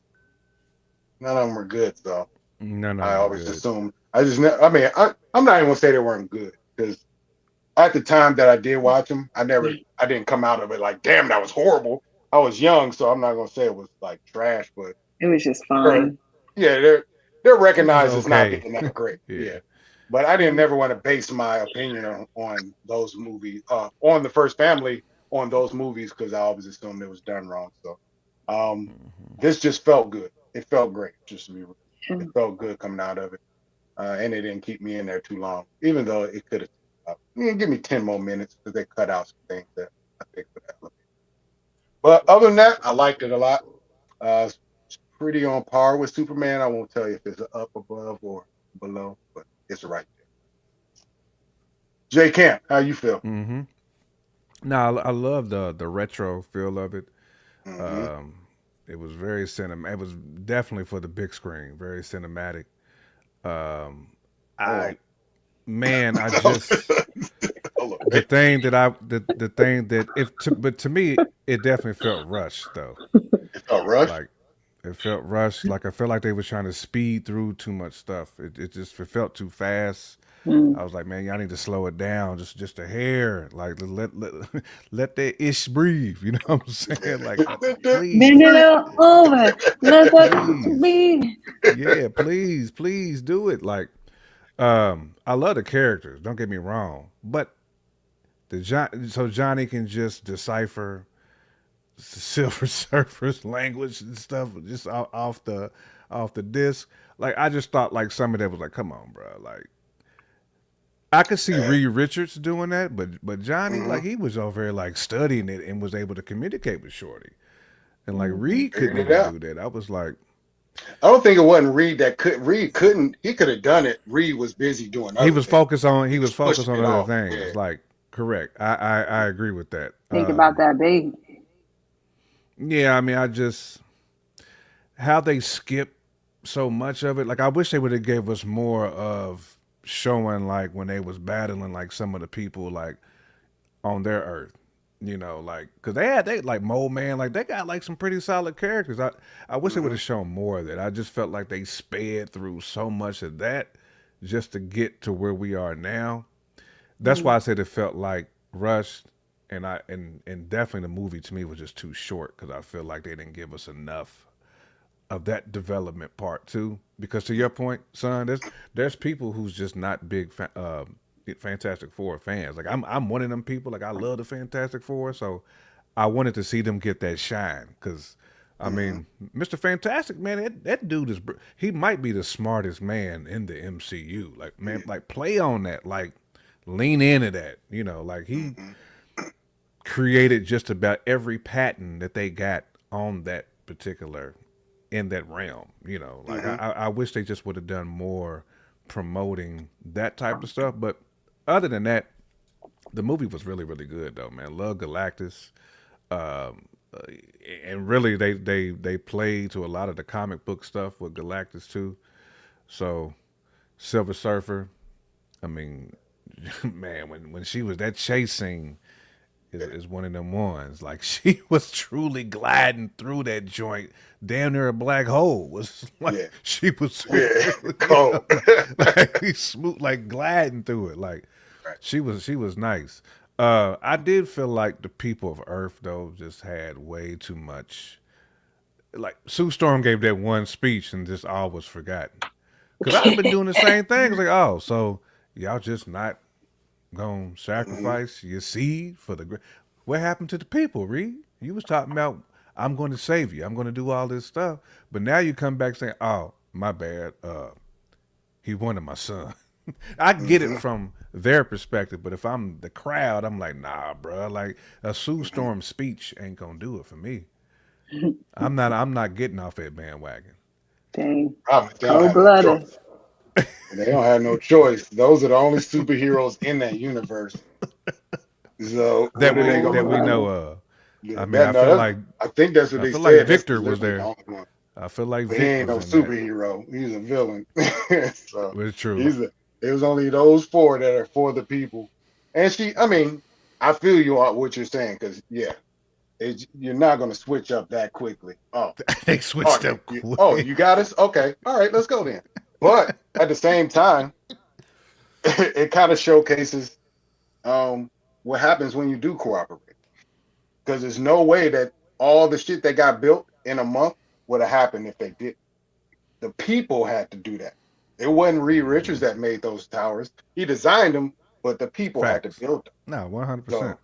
None of them were good, so None of I them were always good. assumed. I mean, I'm not even gonna say they weren't good because at the time that I did watch them, I didn't come out of it like, damn, that was horrible. I was young, so I'm not gonna say it was like trash, but It was just they're, fine. yeah, they're It was recognized as not okay. being that great. Yeah. Yeah, but I didn't never want to base my opinion on those movies, on the first family, on those movies because I always assumed it was done wrong. So, Hmm. this just felt good. It felt great. Just to be real. It Mm. felt good coming out of it, and it didn't keep me in there too long, even though it could have. Give me 10 more minutes because they cut out some things that I think would have looked. But other than that, I liked it a lot. It's pretty on par with Superman. I won't tell you if it's up above or below, but it's right there. J Camp, how you feel? Hmm. Now I love the retro feel of it. Mm-hmm. Um, it was very cinema. It was definitely for the big screen, very cinematic. Um, Hold on. I man, I just Hold on. Wait. the thing that if to, but to me it definitely felt rushed though. It felt rushed. Like It felt rushed. Like I felt like they were trying to speed through too much stuff. It felt too fast. Mm. I was like, man, y'all need to slow it down, just a hair. Like let that ish breathe. You know what I'm saying? Like, Bend please, it over. Let that please, be. yeah, please do it. Like, I love the characters. Don't get me wrong, but so Johnny can just decipher Silver Surfer's language and stuff just off the disc. Like, I just thought like some of that was like, come on, bro. Like, I could see And, Reed Richards doing that, but Johnny, mhm, like, he was over here like studying it and was able to communicate with Shorty, and like Mhm. Reed couldn't figured it even out. do that. I was like, I don't think it wasn't Reed that could. Reed couldn't. He could have done it. Reed was busy doing other things. he He was was focused pushing on it other off. Yeah. things. Like, correct. I agree with that. Think about that baby. Yeah, I mean, I just how they skip so much of it. Like, I wish they would have gave us more of showing like when they was battling like some of the people like on their earth. You know, like, because they like Mole Man, like they got like some pretty solid characters. I wish they would Hmm. have shown more of that. I just felt like they sped through so much of that just to get to where we are now. That's why Mm. I said it felt like rushed, and definitely the movie to me was just too short because I feel like they didn't give us enough of that development part too. Because to your point, son, there's people who's just not big Fantastic Four fans. Like, I'm one of them people. Like, I love the Fantastic Four, so I wanted to see them get that shine. Because I Hmm. mean, Mr. Fantastic, man, that dude he might be the smartest man in the MCU. Like, man, Yeah. like, play on that, like, lean into that. You know, like, he Hmm. created just about every patent that they got on that particular in that realm. You know, like, Hmm. I wish they just would have done more promoting that type of stuff. But other than that, the movie was really really good though, man. Love Galactus. Um, uh, and really, they played to a lot of the comic book stuff with Galactus too. So Silver Surfer, I mean, man, when she was that chase scene is one of them ones. Like, she was truly gliding through that joint, damn near a black hole. Was like Yeah. she was, Yeah. you Cold. know, like smooth, like gliding through it. Like, Right. she was nice. I did feel like the people of Earth though just had way too much. Like, Sue Storm gave that one speech and just all was forgotten. Cause I've been doing the same thing. It's like, oh, so y'all just not gonna Hmm. sacrifice your seed for the what happened to the people, Reed? You was talking about, I'm going to save you, I'm going to do all this stuff, but now you come back saying, oh, my bad, he wanted my son. I get it Hmm. from their perspective, but if I'm the crowd, I'm like, nah, bro. Like, a Sue Hmm. Storm speech ain't gonna do it for me. I'm not getting off that bandwagon. Dang. Problem is they don't Cold have no blooded. choice. And they don't have no choice. Those are the only superheroes in that universe. So what are they Cold gonna That we do? know blooded. of. Yeah, I mean, that no, that's, I think that's what I they feel like said. That's Victor was literally the there. only one. I feel like But he Vic ain't no was in that. superhero. He's a villain. So It's true. he's a. It was only those four that are for the people. And she, I mean, I feel you on what you're saying because yeah, you're not gonna switch up that quickly. Oh, They switched partner, up oh, quick. you got us. Okay, all right, let's go then. But at the same time, it kind of showcases um, what happens when you do cooperate. Because there's no way that all the shit that got built in a month would have happened if they did. The people had to do that. It wasn't Reed Richards Hmm. that made those towers. He designed them, but the people had to Facts. build them. No, 100%. So,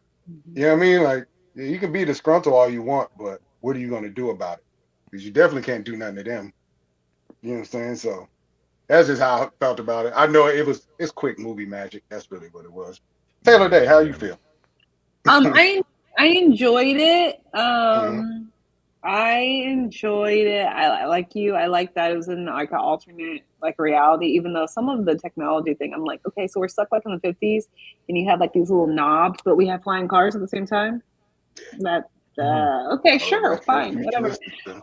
you know what I mean? Like, yeah, you can be disgruntled all you want, but what are you going to do about it? Because you definitely can't do nothing to them. You know what I'm saying? So that's just how I felt about it. I know it's quick movie magic. That's really what it was. Taylor Yeah, Day, how you man. feel? I enjoyed it. Hmm. I enjoyed it. I like you. I like that it was in like an alternate like reality. Even though some of the technology thing, I'm like, okay, so we're stuck like in the 50s, and you have like these little knobs, but we have flying cars at the same time. That Hmm. okay, Oh, sure, that's real fine, whatever. futuristic. Then.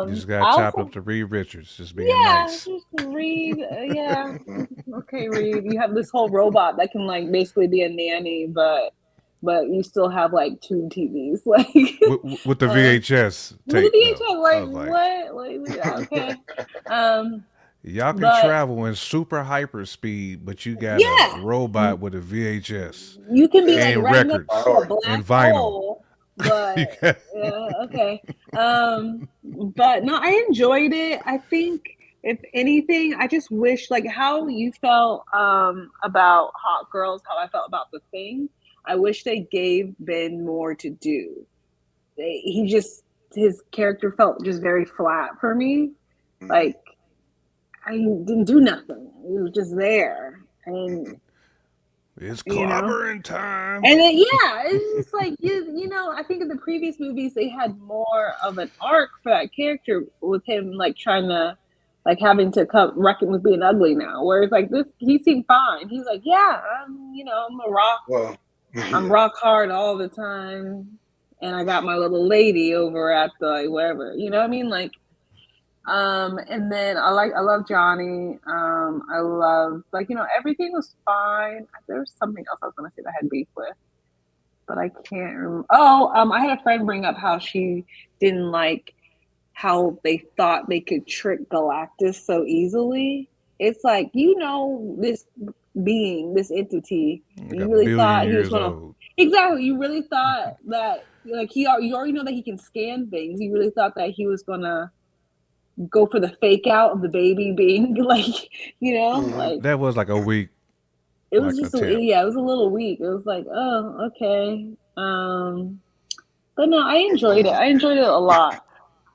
You just I got chopped up also to Reed Richards, just being yeah, nice. just read. Yeah, Mhm. okay, Reed. You have this whole robot that can like basically be a nanny, but but you still have like two TVs, like With the VHS with the tape though. VHS. I Like was like, what? Like yeah, okay. Um, y'all can but travel in super hyper speed, but you got a yeah, robot with a VHS you can be like and right next to records a Priority. black and vinyl. hole, but You got okay. But no, I enjoyed it. I think if anything, I just wish like how you felt about Hot Girls, how I felt about The Thing. I wish they gave Ben more to do. He just his character felt just very flat for me. Like I didn't do nothing. He was just there. And it's you know. clobbering time. And then yeah, it's just like you know, I think in the previous movies they had more of an arc for that character with him like trying to like having to come reckon with being ugly now. Whereas like this he seemed fine. He's like, yeah, Well, I'm yeah. rock hard all the time and I got my little lady over at the like wherever. You know what I mean? Like and then I love Johnny. I love like, you know, everything was fine. There was something else I was gonna say that I had beef with, but I can't remember. Oh, I had a friend bring up how she didn't like how they thought they could trick Galactus so easily. It's like, you know, this being, this entity, Like you a really billion thought he was years gonna old. exactly. You really thought that like you already know that he can scan things. You really thought that he was gonna go for the fake out of the baby being like, you know, like That was like a weak it was like just attempt. yeah, it was a little weak. It was like, oh, okay. But no, I enjoyed it. I enjoyed it a lot.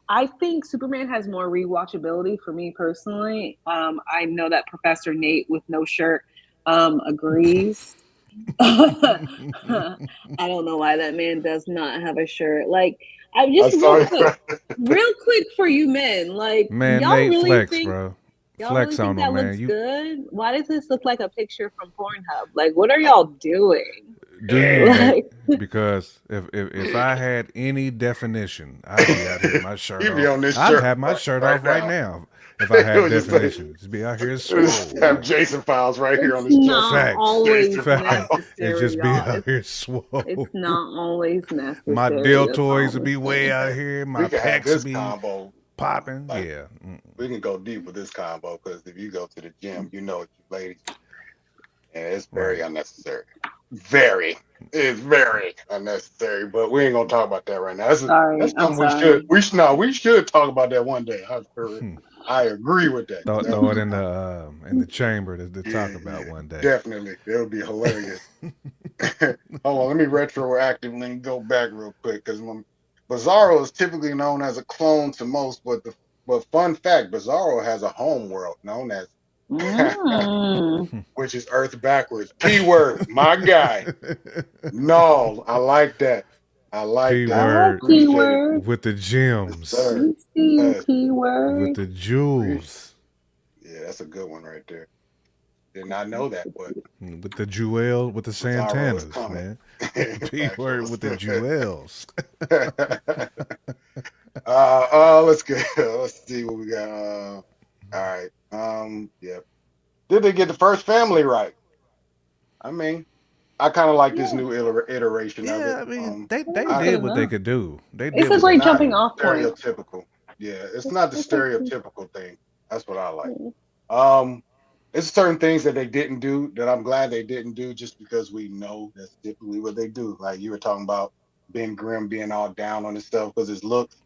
I think Superman has more rewatchability for me personally. I know that Professor Nate with no shirt agrees. I don't know why that man does not have a shirt. Like, I'm I'm just sorry. real quick for you men. Like, Man, Nate flex, think bro. y'all really Flex on think that him, man. looks You good? Why does this look like a picture from Pornhub? Like, what are y'all doing? do you, Nate? Like, Because if I had any definition, I'd be out here my shirt You be off. on this I'd shirt have my shirt right off right now. now if I It had was just like, definition. Just be out here just swole, have man. Jason Files right here on it's his chest. not Facts. always Jason Facts. Files. And necessary, just be y'all. out here It's swole. not always My necessary. That's all deltoids would I'm be way saying. out here. We My can have pecs would this be combo. popping. Like, Yeah. we can go deep with this combo because if you go to the gym, you know what you ladies, and it's very Right. unnecessary. It's very unnecessary. But we ain't gonna talk about that right now. Sorry, That's I'm something we sorry. should talk about that one day. Hmm. I agree with that. Throw it in the chamber to talk about Yeah, one day. definitely. It would be hilarious. Hold on, let me retroactively go back real quick because Bizarro is typically known as a clone to most, but fun fact, Bizarro has a home world known as Mm. which is Earth backwards. P word, my guy. No, I like that. I like P that. I word appreciate it. Keyword. with the Yes, gems, sir. We see you, Yes. with keyword. the Appreciate- jewels, Yeah, that's a good one right there. Did not know that, but with the jewel, with the Bizarro is Santanas, coming. man. P word with the jewels. Let's go. Let's see what we got. All right. Yeah. Did they get the first family right? I mean, I kind of like this Yeah, new iteration of Yeah, it. I mean they that's I good did what they enough. could do. They It's did a what it's they great could not jumping do. off point. stereotypical. Yeah, it's not the It's a, stereotypical thing. That's what I like. Um, it's certain things that they didn't do that I'm glad they didn't do just because we know that's typically what they do. Like you were talking about Ben Grimm being all down on himself because his looks.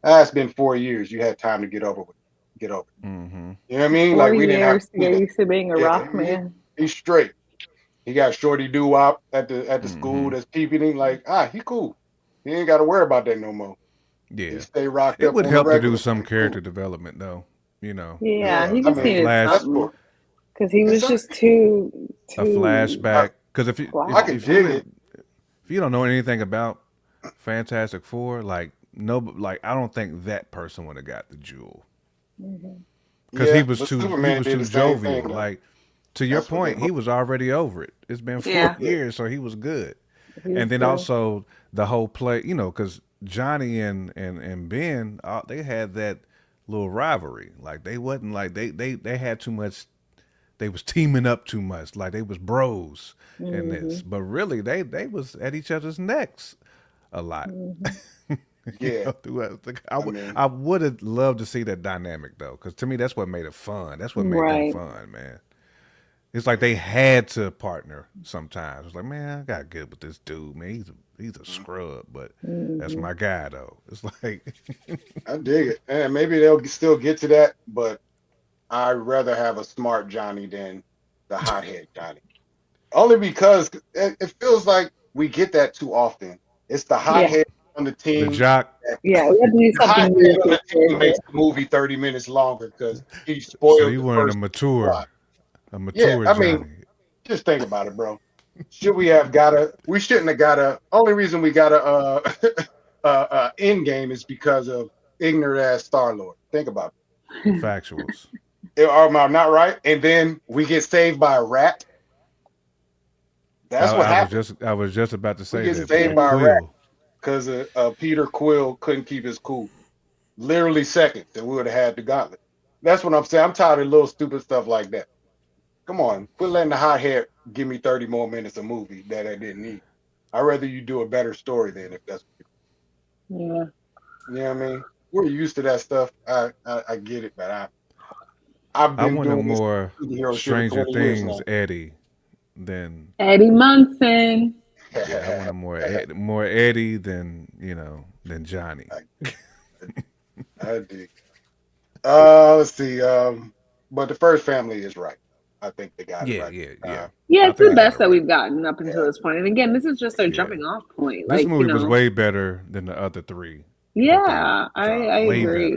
It's been 4 years. You had time to get over with. Get over. Mm-hmm. You know what I mean? 4 Like we didn't have years to to see get that. used to being a Yeah, rock man. he's straight. He got Shorty Doo Wop at the school Mm-hmm. that's keeping him. Like he cool. He ain't got to worry about that no more. He Yeah, stay rocked it up would on the help to do regular. some He cool. character development, though. You know, Yeah, he I just a mean, needed flash, that's something cool. because he It's was a, just too a I, flashback. Because if you I flat. can if you dig it. didn't if you don't know anything about Fantastic Four, like no, like I don't think that person would have got the jewel Mhm. because he Yeah, was but too Superman did the same jovial. thing though. Like to your That's what they point, he was already over it. It's been four Yeah, yeah. years, so he was good. he was And then good. also the whole play, because Johnny and Ben, they had that little rivalry. Like they wasn't like they had too much they was teaming up too much, like they was bros in this. Mm-hmm. But really, they was at each other's necks a lot. Mm-hmm. Yeah, I mean, I would have loved to see that dynamic though, because to me that's what made it fun. That's what made them Right. fun, man. It's like they had to partner sometimes. It's like, man, I got good with this dude, man. He's a scrub, but that's Mm-hmm. my guy though. It's like, I dig it. And maybe they'll still get to that, but I'd rather have a smart Johnny than the hothead Johnny. Only because it feels like we get that too often. It's the Yeah. hothead on the the team. jock. Yeah. We have to do The something hothead new on with the team this. makes the movie 30 minutes longer because he So spoiled you the wanted first plot. a Yeah, mature I mean, Johnny. just think about it, bro. Should we have got a? We shouldn't have got a. Only reason we got a end game is because of ignorant ass Star Lord. Think about Factuals. it. Am I not right? And then we get saved by a rat. That's what happened. I was just about to We say get that, saved boy. by a rat Quill. because Peter Quill couldn't keep his cool. Literally seconds, and we would have had the gauntlet. That's what I'm saying. I'm tired of little stupid stuff like that. Come on, quit letting the hot hair give me 30 more minutes of movie that I didn't need. I'd rather you do a better story than if that's Yeah. you know what I mean. We're used to that stuff. I get it, but I've I been wanted doing this more superhero shit for Stranger 20 years Things now. Eddie than Eddie Munson. yeah. I wanted more Eddie than than Johnny. I dig. Let's see. But the first family is right. I think they got it Yeah, right. yeah. Yeah, I it's think the they got best it that right. we've gotten up until Yeah. this point. And again, this is just their Yeah. jumping off point. This Like, movie was way better than the other three. that yeah, they I dropped. Way agree.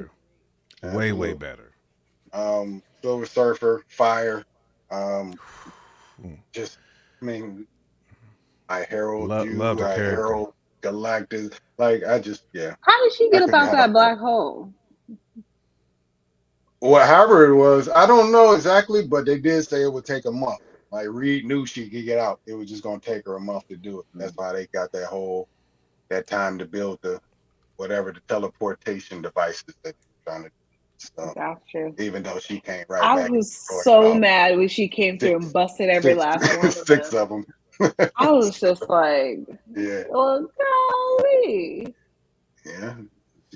better. Way Absolutely. better. Silver Surfer, Fire. Mm. Just, I mean, I herald Love you. the I character. herald Galactus. Like, I just, yeah. How did she I get couldn't about have that a- black hole? Well, however it was, I don't know exactly, but they did say it would take a month. Like Reed knew she could get out. It was just gonna take her a month to do it. That's why they got that time to build the teleportation devices that they're trying to do. So, Gotcha. even though she came right I back. was destroyed so all mad when she came through and busted every last one of six them. of them. I was just like, Yeah, well, golly. yeah.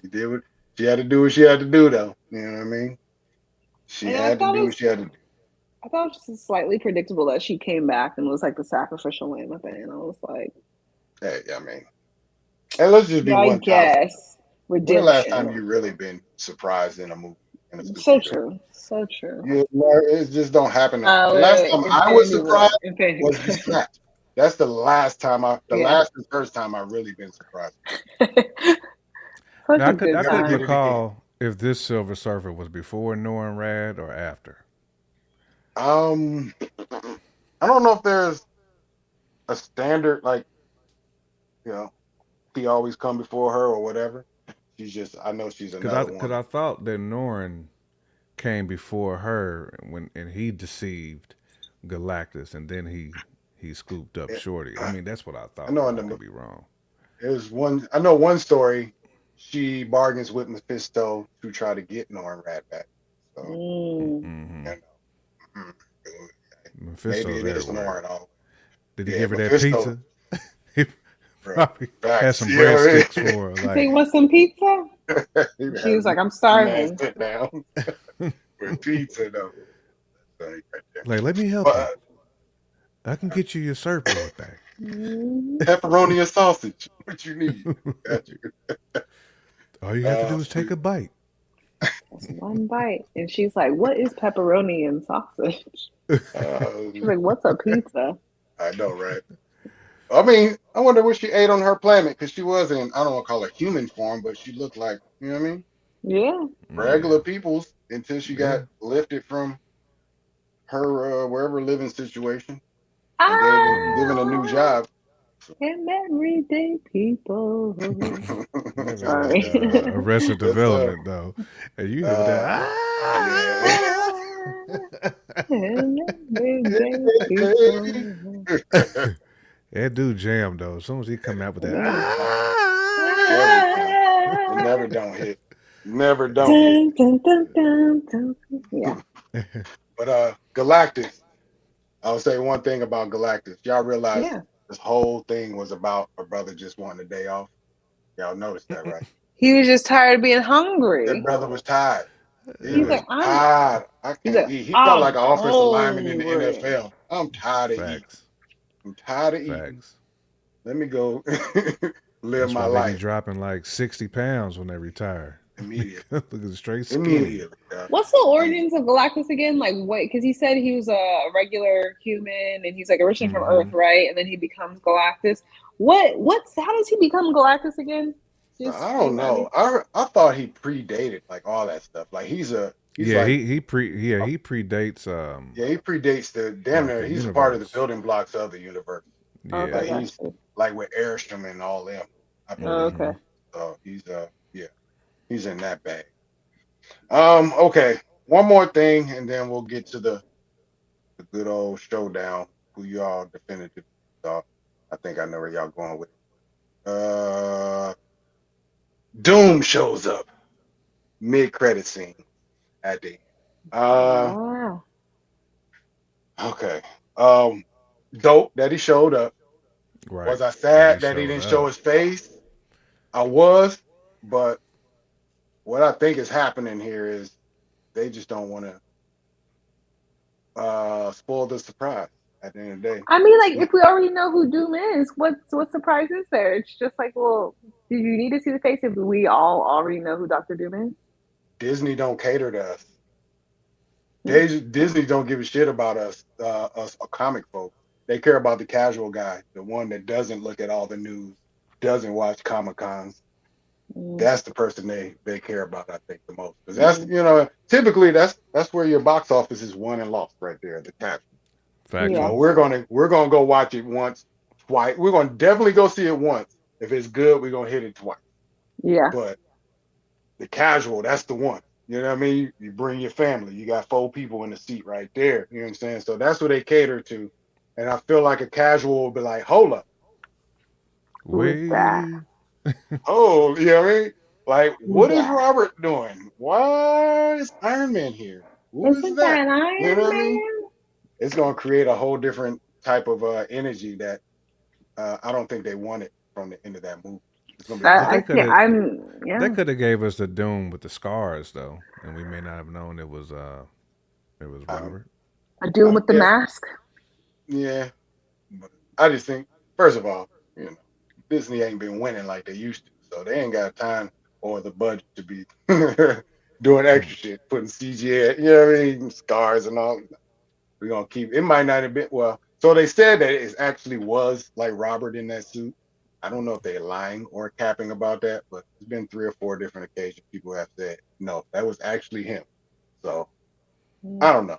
She did what she had to do. What she had to do, though. You know what I mean? She And had to do what she had to do. I thought it was just slightly predictable that she came back and was like the sacrificial lamb at the end. I was like, Hey, I mean, and let's just be yeah, I one time. guess. When the last Redemption. time you really been surprised in a movie? In a So superhero? true. So true. Yeah, it just don't happen. The Oh, last wait, time wait. I was Infinity War. surprised Infinity was the War. snatch. That's the last time Yeah. last and first time I really been surprised. Such Now, a good I time. couldn't recall if this Silver Surfer was before Norrin Rad or after. I don't know if there's a standard like, he always come before her or whatever. I know she's another Because one. I thought that Norrin came before her and he deceived Galactus and then he scooped up Shorty. I mean, that's what I thought. I know I in the could be wrong. I know one story. She bargains with Mephisto to try to get Norrin Rat back. So Mm. Hmm. maybe Mephisto's it is everywhere. Norrin. Did he Yeah, give her that Mephisto- pizza? He Bro, probably had facts. some You know what I mean? breadsticks for her. You think Like, want some pizza? He She was had like, I'm a starving. sit down with pizza though. That's right there. like, let me help But, you. I can get you your surfboard back. Mm. pepperoni or sausage? What you need? Got you. All you have to do is take a bite. That's one bite. And she's like, what is pepperoni and sausage? She's like, what's a pizza? I know, right? I mean, I wonder what she ate on her planet because she was in, I don't want to call her human form, but she looked like, you know what I mean? Yeah. Regular people's until she got lifted from her wherever living situation and given a new job. And everyday people. Sorry. Sorry. Arrested Development, though. And you hear that? And everyday people. That dude jammed, though. As soon as he come out with that. It never don't hit. Never don't hit. Dun, dun, dun, dun, dun. Yeah. But Galactus. I'll say one thing about Galactus. Y'all realize Yeah. this whole thing was about a brother just wanting a day off. Y'all noticed that, right? He was just tired of being That hungry. brother was tired. He He's Yeah. was like, I'm tired. I he's can't like, eat. He felt like I'm an offensive lineman in the hungry. NFL. I'm tired of eating. Facts. I'm tired of eating. Facts. Let me go live That's my why they be life dropping like 60 pounds when they retire. immediately. Looking straight skinny. Immediately. Yeah. What's the origins of Galactus again? Like, wait, because he said he was a regular human and he's like originally from Mm-hmm. Earth, right? And then he becomes Galactus. What's how does he become Galactus again? So Just I don't remind me. know. I thought he predated like all that stuff. Like he's Yeah, like he predates yeah, he predates the damn like near. the He's a part of the universe. building blocks of the universe. Yeah. Okay, Like he's gotcha. like with Airstrom and all them, I Oh, believe. Mm-hmm. okay. So he's yeah, he's in that bag. Okay. One more thing and then we'll get to the good old showdown. Who y'all definitively thought. I think I know where y'all going with it. Doom shows up mid credit scene at the end. Wow. Okay. Um Dope that he showed up. Right. Was I That he sad that he showed didn't show up. his face? I was, but what I think is happening here is they just don't want to spoil the surprise at the end of the day. I mean, like, if we already know who Doom is, what surprise is there? It's just like, well, do you need to see the face if we all already know who Doctor Doom is? Disney don't cater to us. Hmm. Disney don't give a shit about us comic folks. They care about the casual guy, the one that doesn't look at all the news, doesn't watch Comic Cons. Mm, That's the person they care about, I think, the most. Because that's mm, typically that's where your box office is won and lost right there, the casual. So yeah. Factual. we're gonna go watch it once, twice. We're gonna definitely go see it once. If it's good, we're gonna hit it twice. Yeah. But the casual, that's the one. You know what I mean? You bring your family. You got 4 people in the seat right there. You know what I'm saying? So that's what they cater to. And I feel like a casual will be like, hold up, Who is that? We oh, you know what I mean? Like, Who's what is that? Robert doing? Why is Iron Man here? Who is Isn't that that? You know Iron what I mean? Man? It's gonna create a whole different type of energy that I don't think they wanted from the end of that movie. It's gonna be a but I lot. they could can't. have they Yeah. could have gave us the Doom with the scars though, and we may not have known it was Um, Robert. A Doom with the yeah, mask. yeah. But I just think, first of all, you know, Disney ain't been winning like they used to, so they ain't got time or the budget to be doing Hmm. extra shit, putting CGI, you know what I mean, scars and all. We're gonna keep. It might not have been well. So they said that it actually was like Robert in that suit. I don't know if they're lying or capping about that, but it's been 3 or 4 different occasions people have said no, that was actually him. So Mm, I don't know.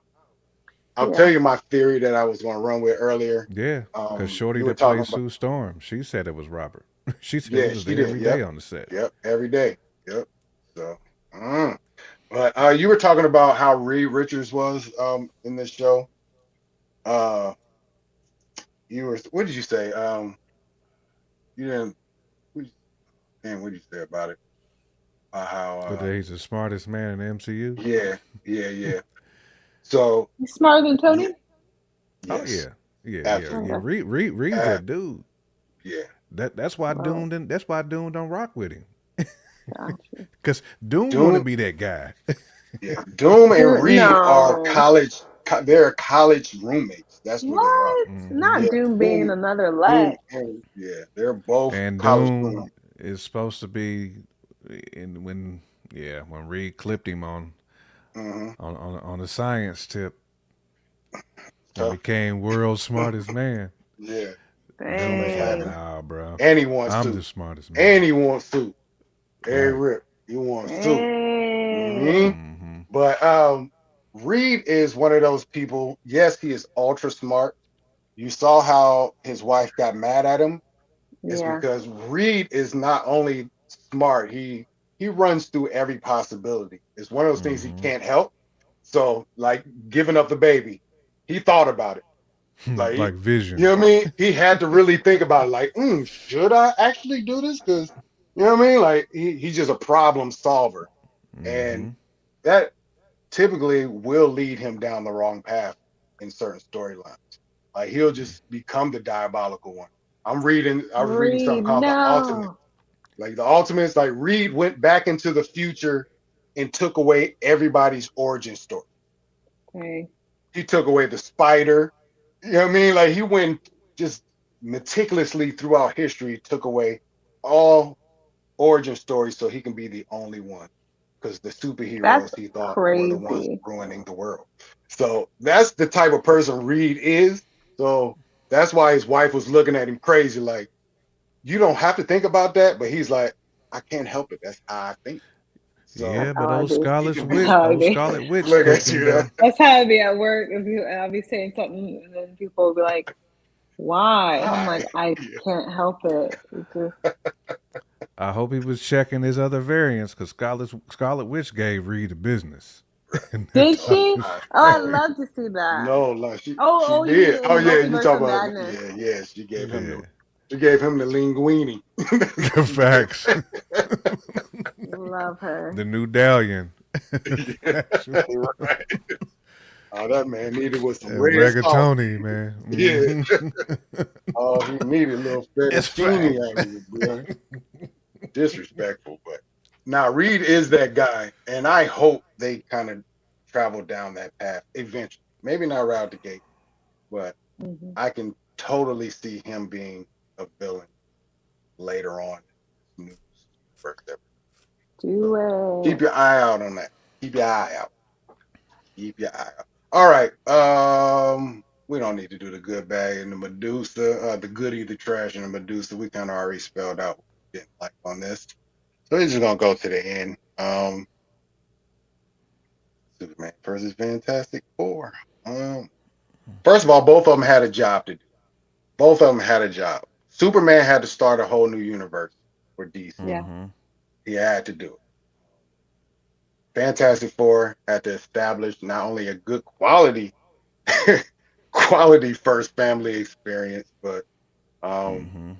I'll tell yeah. you my theory that I was going to run with earlier. Yeah, because Shorty You were that talking plays about Sue Storm, she said it was Robert. She said he yeah, was she there did. every day Yep, on the set. yep, every day. Yep. So, but you were talking about how Reed Richards was in this show. Uh, you were what did you say? You didn't. What, man, what did you say about it? How But he's the smartest man in the MCU. yeah, yeah, yeah. So He's smarter than yeah, Tony? Oh yes, yeah, yeah. absolutely, Okay. Reed's uh, that dude. yeah. That's why Well, Doom didn't. That's why Doom don't rock with him. gotcha. Cause Doom want to Doom, be that guy. yeah. Doom and Dude, Reed are no. college. They're college roommates. That's what they are. What? Hmm. Not Yeah, Doom being Doom, another Doom, Lex. and yeah, they're both And college Doom roommates. is supposed to be in when Reed clipped him Hmm. on the science tip and Tough. became world's smartest man. Yeah, Doom Doom was ain't like, having it, Dang. nah, bro, and he wants I'm the to, smartest and man. he wants to. Hey, Right. Rip, he wants to. Hmm. Dang. Hmm. But Reed is one of those people. Yes, he is ultra smart. You saw how his wife got mad at him. It's Yeah. because Reed is not only smart, he runs through every possibility. It's one of those things he Hmm. can't help. So, like giving up the baby, he thought about it. Like, Like you Vision. know what I mean? He had to really think about it. Like, should I actually do this? Because you know what I mean? Like, he's just a problem solver, and Hmm. that typically will lead him down the wrong path in certain storylines. Like he'll just become the diabolical one. I was reading something Reed, called the Ultimate. no. Like the Ultimates, like Reed went back into the future and took away everybody's origin story. Okay. He took away the spider. You know what I mean? Like he went just meticulously throughout history, took away all origin stories so he can be the only one. Because the That's superheroes he thought were the ones crazy. ruining the world. So that's the type of person Reed is. So that's why his wife was looking at him crazy, like, you don't have to think about that, but he's like, I can't help it. That's how I think. That's So Yeah, how but I be. he can be That's how I Old be. Scarlet Witch look at cooking you. though. That's how I be at work. I'll be saying something, and then people will be like, "Why?" And I'm like, Hi. "I Yeah. can't help it." It's just, I hope he was checking his other variants because Scarlet Witch gave Reed the business. And did I she? was- Oh, I love to see that. No, like she Oh, you mean did. Oh in yeah, you Multiverse talk of about Madness? yeah, yeah, she gave him the linguini. That's what she gave facts. Love her. The new Dalian. him. Yeah, right. All that man needed was some red sauce. Regatoni, man. Yeah. Mhm. All he needed a little It's fettuccine fact. out of it, bro. Disrespectful, but now Reed is that guy, and I hope they kind of travel down that path eventually. Maybe not right out the gate, but Hmm. I can totally see him being a villain later on in this new universe. So keep Do your eye out on that. Keep your eye out. Keep your eye out. All right. We don't need to do the good, bad, and the Medusa, the goodie, the trash, and the Medusa. We kind of already spelled out what we didn't like on this. So we're just gonna go to the end. Superman versus Fantastic Four. Um, First of all, both of them had a job to do. Both of them had a job. Superman had to start a whole new universe for DC. it. Yeah. Hmm. He had to do it. Fantastic Four had to establish not only a good quality quality first family experience, but um, Hmm.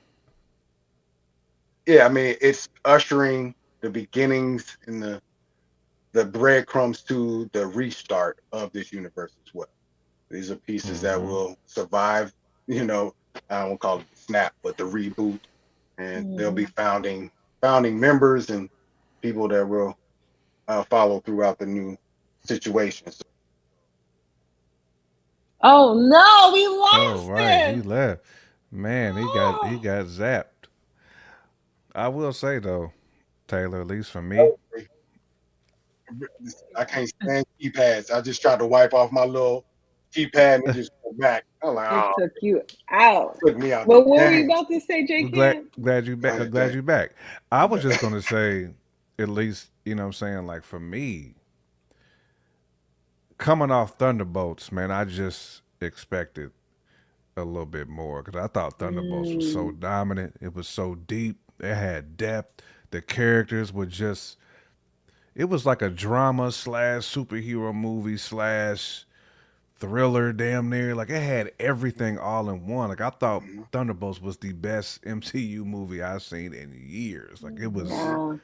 yeah, I mean it's ushering the beginnings and the breadcrumbs to the restart of this universe as well. These are pieces that Hmm. will survive, you know, I won't call it the snap, but the reboot, and they'll be Hmm. founding members and people that will follow throughout the new situation. So, Oh no, we Oh lost right, he it. left. Man, he got zapped. I will say though, Taylor, at least for me, I can't stand keypads. I just tried to wipe off my little keypad and it just went back. I'm like, It oh, took you out. it took me out the But what were you game. about to say, J. we're glad Camp? glad you Go back. ahead, Glad Jay. you back. I was just gonna say, at least you know what I'm saying. Like for me, coming off Thunderbolts, man, I just expected a little bit more because I thought Thunderbolts was so Mm. dominant. It was so deep. It had depth. The characters were just. It was like a drama slash superhero movie slash thriller, damn near. Like it had everything all in one. Like I thought Mhm, Thunderbolts was the best MCU movie I've seen in years. Like it was, mhm, Yeah.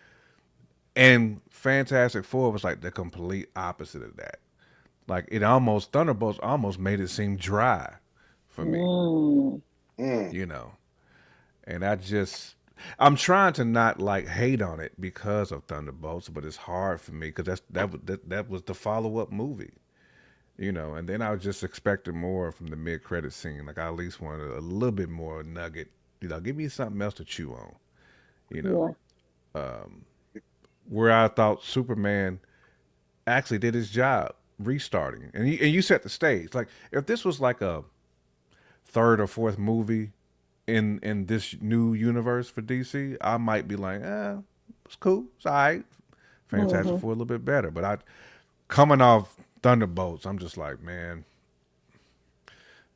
and Fantastic Four was like the complete opposite of that. Like it almost Thunderbolts almost made it seem dry for me, Mm. mm. you know. And I'm trying to not like hate on it because of Thunderbolts, but it's hard for me because that was the follow up movie, you know. And then I was just expecting more from the mid credit scene. Like I at least wanted a little bit more nugget, you know. Give me something else to chew on, you know. Yeah. Um, where I thought Superman actually did his job restarting, and you set the stage. Like if this was like a third or fourth movie in this new universe for DC, I might be like, it's cool, it's all right. Fantastic Hmm. Four a little bit better, but I coming off Thunderbolts, I'm just like, man,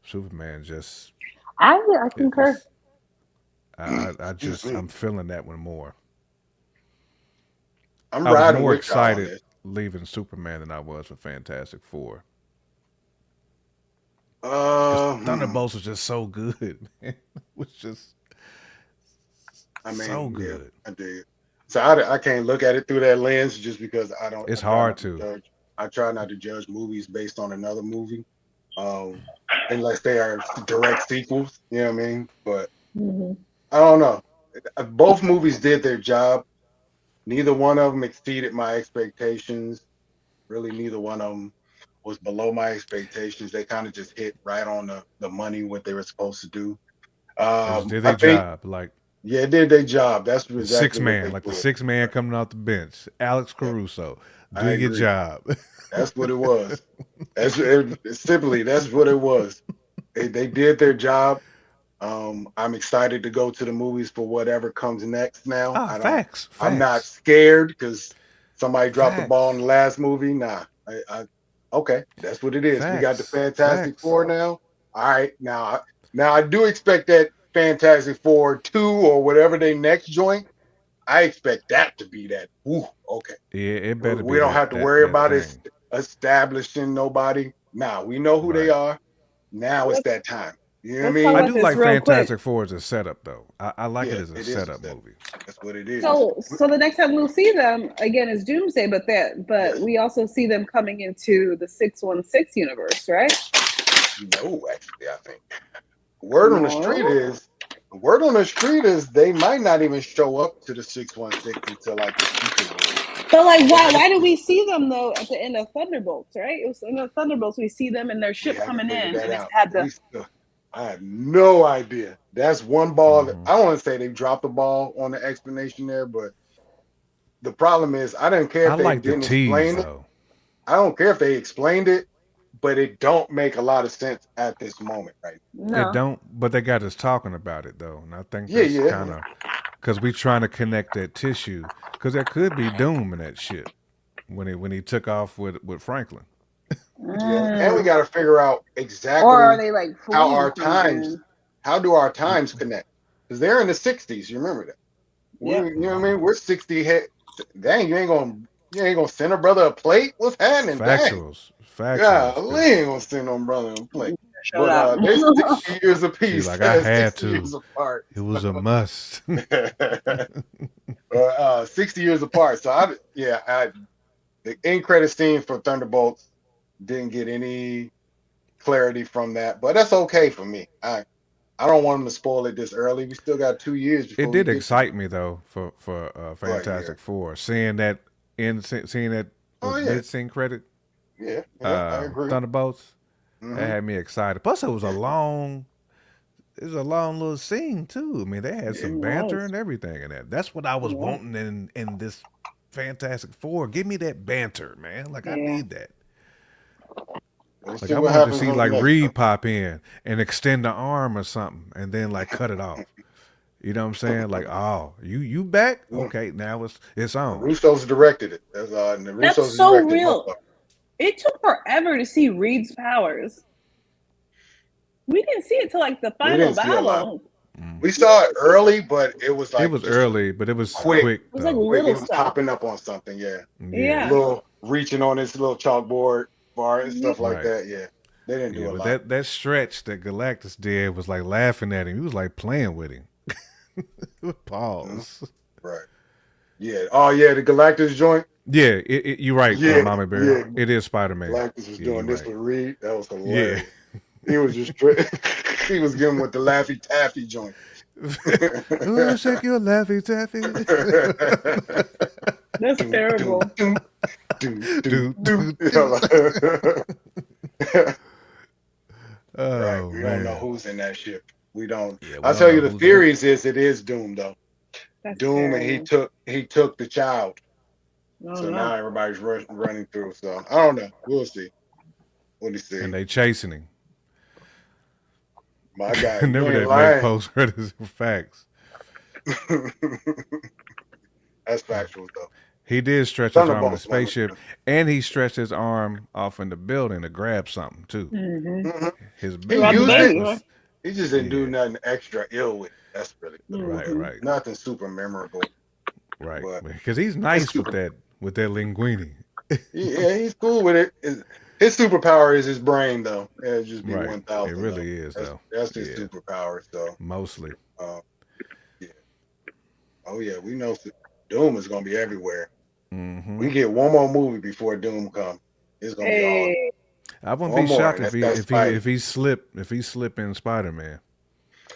Superman just I concur. it's I Excuse just me. I'm feeling that one more. I'm I was riding more with y'all on excited this. leaving Superman than I was for Fantastic Four because Uh, hmm. Thunderbolts was just so good, man. It was just I so mean, yeah, good. I did. So I can't look at it through that lens just because I don't. It's I try hard not to to. judge. I try not to judge movies based on another movie. um, unless they are direct sequels. You know what I mean? But Mhm. I don't know. Both movies did their job. Neither one of them exceeded my expectations. Really, neither one of them was below my expectations. They kind of just hit right on the money what they were supposed to do. They just did I their think, job. Like yeah, it did their job. That's the six exactly what man, they like the did. 6 man Right. coming off the bench. Alex Yep, Caruso, do I your agree. job. That's what it was. Simply, that's what it was. They did their job. I'm excited to go to the movies for whatever comes next now. Ah, facts, I'm not facts, scared because somebody dropped the ball in facts, the last movie. Nah, okay, that's what it is. We got the facts, Fantastic facts. Four now. All right, now I do expect that Fantastic Four 2 or whatever they next joint. I expect that to be that. Ooh, okay. Yeah, it better We be don't that have to that worry that about thing. establishing nobody. Now we know who they Right. are. Now it's Let's that time. You know what I let's talk I mean? about do this like real quick. Fantastic Four as a setup though. I like it Yeah, as a it is setup upset. movie. That's what it is. So the next time we'll see them again is Doomsday, but Yes. we also see them coming into the 616 universe, right? No, actually, I think word on the street No. is word on the street is they might not even show up to the 616 until like the future movie. But like, They why might do be. we see them though at the end of Thunderbolts? Right? It was in the Thunderbolts we see them in their We ship haven't coming figured in, that and it's out. had the I have no idea. That's one ball. Hmm. I don't want to say they dropped the ball on the explanation there, but the problem is I didn't care I if they like the didn't tease explain it. though. I don't care if they explained it, but it don't make a lot of sense at this moment, right? It no. don't, but they got us talking about it though, and I think Yeah, that's yeah, kind of because we trying to connect that tissue because there could be doom in that shit when he took off with Franklin. yeah. And we Mm. got to figure out Or are exactly they like how fleeing our from times, Doom? how do our times connect? Because they're in the 60s. You remember that? Yep. You know what I mean? We're 60 head. Dang, you ain't gonna send a brother a plate? What's happening? Dang. Factuals, Yeah, we ain't because gonna send no brother a plate. Showed But up. they're 60 years she apiece. like I had 60 to. years apart. It was a must. 60 years apart. So the end credit scene for Thunderbolts didn't get any clarity from that, but that's okay for me. I don't want them to spoil it this early. We still got 2 years It before we did get to excite me though for right here. Fantastic Four, seeing that seeing that Oh was yeah, mid scene credit yeah, I agree. Thunderbolts. That Hmm. had me excited. Plus, it was a long little scene too. I mean, they had Yeah, some It banter was. and everything in that. That's what I was Yeah. wanting in this Fantastic Four. Give me that banter, man. Like I Yeah. need that. we'll Like see I what wanted to happens see on the like next one. Reed pop in and extend the arm or something, and then like cut it off. You know what I'm saying? Like, oh, you back? Okay, now it's The on. Russos directed it. And the That's Russos so directed both real. of It took forever to see Reed's powers. We didn't see it till like the them. We final didn't see a lot. battle. Mm. We We saw it didn't see early, but it was It like was just a early, but it was quick, quick it was like though. quick. little He was stuff. popping up on something. Yeah, Yeah, Yeah. little reaching on his little chalkboard bar and Yep. stuff like right. that. Yeah, they didn't Yeah, do a but lot. that stretch that Galactus did was like laughing at him. He was like playing with him. Mhm. Pause. Right. Yeah. Oh yeah, the Galactus joint. Yeah, you're right, Yeah, Mama Bear. yeah. It is Spider Man. Galactus was Yeah, doing you're this right. with Reed. That was Yeah. hilarious. He was just he was giving with the Laffy Taffy joint. Oh, shake your laffy taffy. That's Doom, doom, terrible. doom, doom, doom, do, doom. do, do. Right. Oh We don't know man. who's in that ship. We don't. Yeah, we I'll don't tell know you the who's in it. theories is it is Doom though. That's Doom and he terrible. took the child. Oh So now no. everybody's running through. So I don't know. We'll see. What do you see? And they chasing him. My guy, you Remember ain't that mid lying. post credits facts. That's factual though. He did stretch his arm in the Thunderbolts one. spaceship, and he stretched his arm off in the building to grab something too. Mm-hmm. Hmm. He Throughout His the used back it. baby, right? was He just didn't do yeah, nothing extra ill with it. That's really what it right, was. Mm-hmm. right, Nothing super memorable, right. but Because he's his nice super with that linguine. yeah, he's cool with it. His superpower is his brain though. It'll just be Right. It 1,000 though. really is That's though. that's his Yeah. superpower. So Mostly. uh, yeah. Oh yeah, we know Doom is gonna be everywhere. Hmm. We get one more movie before Doom comes. It's gonna be all Hey. I wouldn't One be more, shocked and if that's that Spidey. he slip in Spider-Man.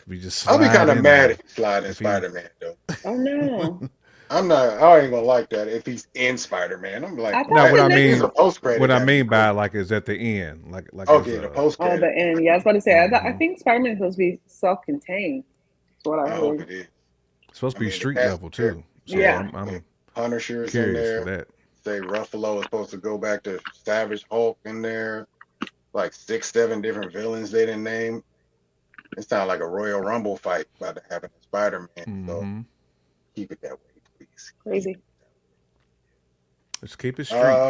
If he just I'll be kind slide of in mad if there. he slide in If he Spider-Man though. Oh no. I'm not. I ain't gonna like that if he's in Spider-Man. I'm like, I now thought what the I next he's a mean post what credit. I That'd be mean by cool. like is at the end, like as Okay, the post oh the credit. end. Yeah, I was about to say I hmm think Spider Man is supposed to be self contained. That's what I I hope heard. it is. supposed I to be mean, the street cast level there. too. So Yeah, Yeah. I'm Punisher's in curious for there. that. Say Ruffalo is supposed to go back to Savage Hulk in there. Like 6, 7 different villains they didn't name. It sounds like a Royal Rumble fight about to happen in Spider-Man. So hmm keep it that way, please. Keep Crazy. Let's keep it it. street.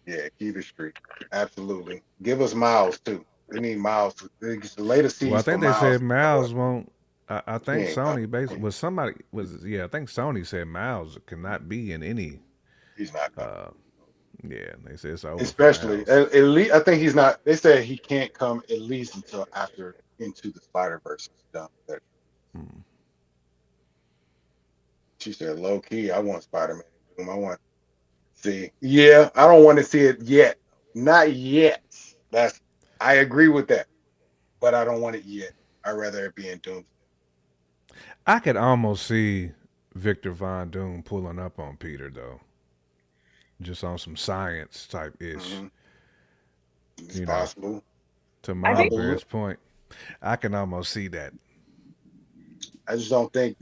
Yeah, keep it street. Absolutely. Give us Miles too. We need Miles. The latest Well, I seeds for think they Miles. said Miles won't. I He think ain't coming. Sony basically was somebody was yeah. I think Sony said Miles cannot be in any. He's not coming. Uh, yeah, they said it's over for Especially Miles. at least I think he's not. They said he can't come at least until after Into the Spider-Verse is done. Hmm. She said, low key, I want Spider-Man to Doom. I want see. Yeah, I don't want to see it yet. Not yet. That's I agree with that, but I don't want it yet. I'd rather it be in Doom. I could almost see Victor Von Doom pulling up on Peter though, just on some science type ish. Mm-hmm. It's You know, possible. to I I think Mama believe. Bear's point, I can almost see that. I just don't think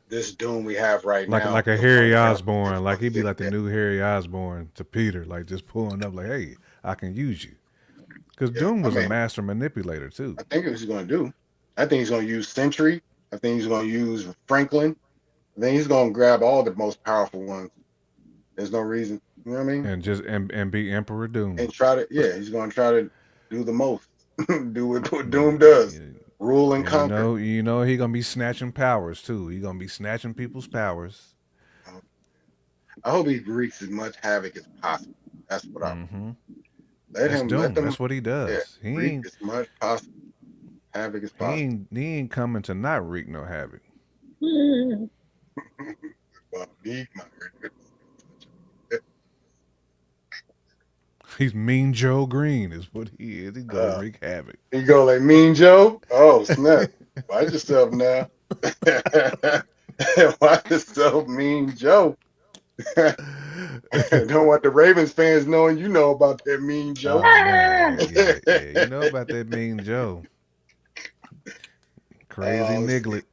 this Doom we have right now, Like a the one Harry jump, is Osborn, like going to he'd be fit like the that. new Harry Osborn to Peter, like just pulling up, like, hey, I can use you. Because Yeah, Doom I was a mean, master manipulator too. I think what he's going to do. I think he's going to use Sentry. I think he's going to use Franklin. I think he's going to grab all the most powerful ones. There's no reason, you know what I mean? And just and be Emperor Doom. And try to, yeah, he's going to try to do the most, do what Doom does, And, rule and and conquer. you know he gonna be snatching powers too. He gonna be snatching people's powers. I hope he wreaks as much havoc as possible. That's what I want. hmm That's Let Doom. them, That's what he yeah, does. wreak as much possible havoc as possible. He ain't coming to not wreak no havoc. hmm, Well, me, my He's Mean Joe Green is what he is. He go uh, wreak havoc. you go like Mean Joe. Oh snap! Watch yourself now. Watch yourself, Mean Joe. Don't want the Ravens fans knowing you know about that Mean Joe. Oh man, ah, yeah. You know about that Mean Joe, crazy Oh, niglet.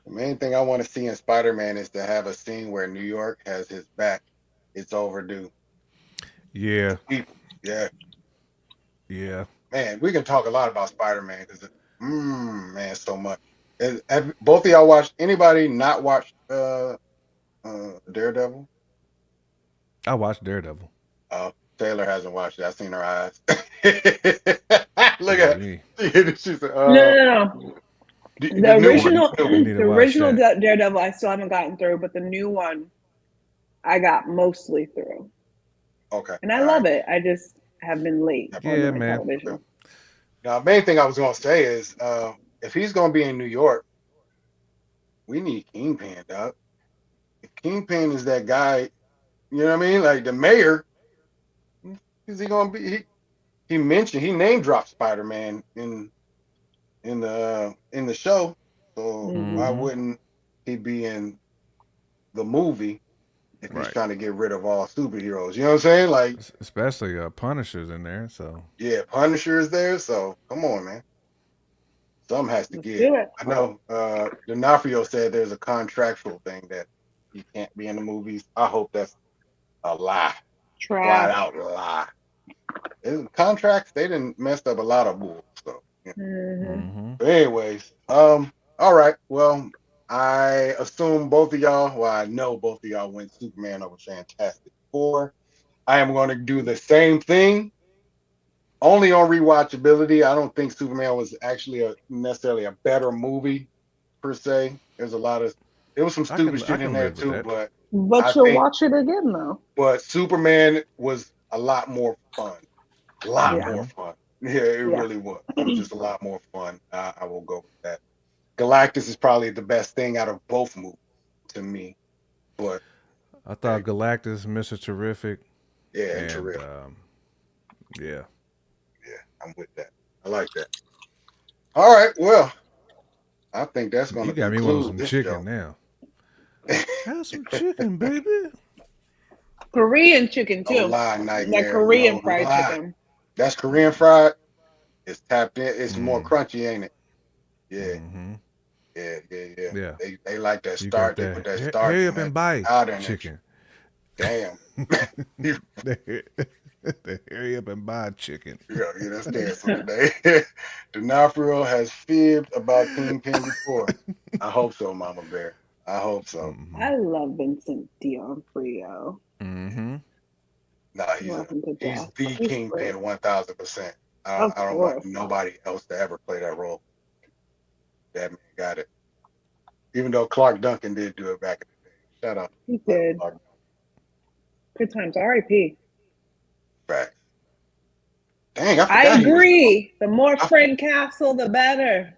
the main thing I want to see in Spider-Man is to have a scene where New York has his back. It's overdue. Yeah, People, yeah, yeah. man, we can talk a lot about Spider-Man because, man, so much. Have both of y'all watched? Anybody not watched Daredevil? I watched Daredevil. Taylor hasn't watched it. I've seen her eyes. Look Yeah, at you her. She said, no, no, no. the new one. The new one. need The to watch original that. Daredevil, I still haven't gotten through, but the new one, I got mostly through, Okay. and I All love right. it. I just have been late on Yeah, my man. television. Now, main thing I was going to say is if he's going to be in New York, we need Kingpin, dog. If Kingpin is that guy, you know what I mean? Like the mayor, is he going to be? He mentioned, he name dropped Spider-Man in the show. So why Hmm. Mm-hmm. wouldn't he be in the movie if he's Right. trying to get rid of all superheroes? You know what I'm saying? Like, Especially Punisher's in there. So yeah, Punisher is there. So come on, man. Something has to Let's give. do it. I know D'Onofrio said there's a contractual thing that he can't be in the movies. I hope that's a lie. Flat Trash. out lie. Contracts, they didn't messed up a lot of rules. So yeah. Hmm. mm-hmm. But anyways, all right. Well, I assume both of y'all, well, I know both of y'all went Superman over Fantastic Four. I am going to do the same thing. Only on rewatchability. I don't think Superman was actually necessarily a better movie per se. There was some stupid I shit in can there live with too, that. but I But you'll think watch it again, though. Superman was a lot more fun. A lot Yeah. more fun. Yeah, it Yeah. really was. It was just a lot more fun. I will go with that. Galactus is probably the best thing out of both movies to me. But I thought Galactus, Mr. Terrific, yeah, and and terrific. Yeah. Yeah, I'm with that. I like that. All right, well, I think that's going You to got me wanting conclude some this chicken show. now. Have some chicken, baby. Korean chicken No too. lie, Like Nightmare. Korean No fried lie. chicken. That's Korean fried. It's tapped in. It's more Mm. crunchy, ain't it? Yeah, Mm-hmm. yeah. Yeah. They like that You got starch. They put that. that starch Hurry and up that and buy powder in it. chicken. Damn. You The hurry up and buy chicken. yeah, that's canceled today. D'Onofrio has fibbed about Kingpin before. I hope so, Mama Bear. I hope so. Mm-hmm. I love Vincent D'Onofrio. Mm-hmm. Nah, Love him to he's death. the He's great. Kingpin 1000%. Of I don't want course. nobody else to ever play that role. That man got it. Even though Clark Duncan did do it back in the day. Shout out He to did. Clark Good times. R.I.P. Facts. Dang, I I forgot he was agree. The more I, Frank Castle, the better.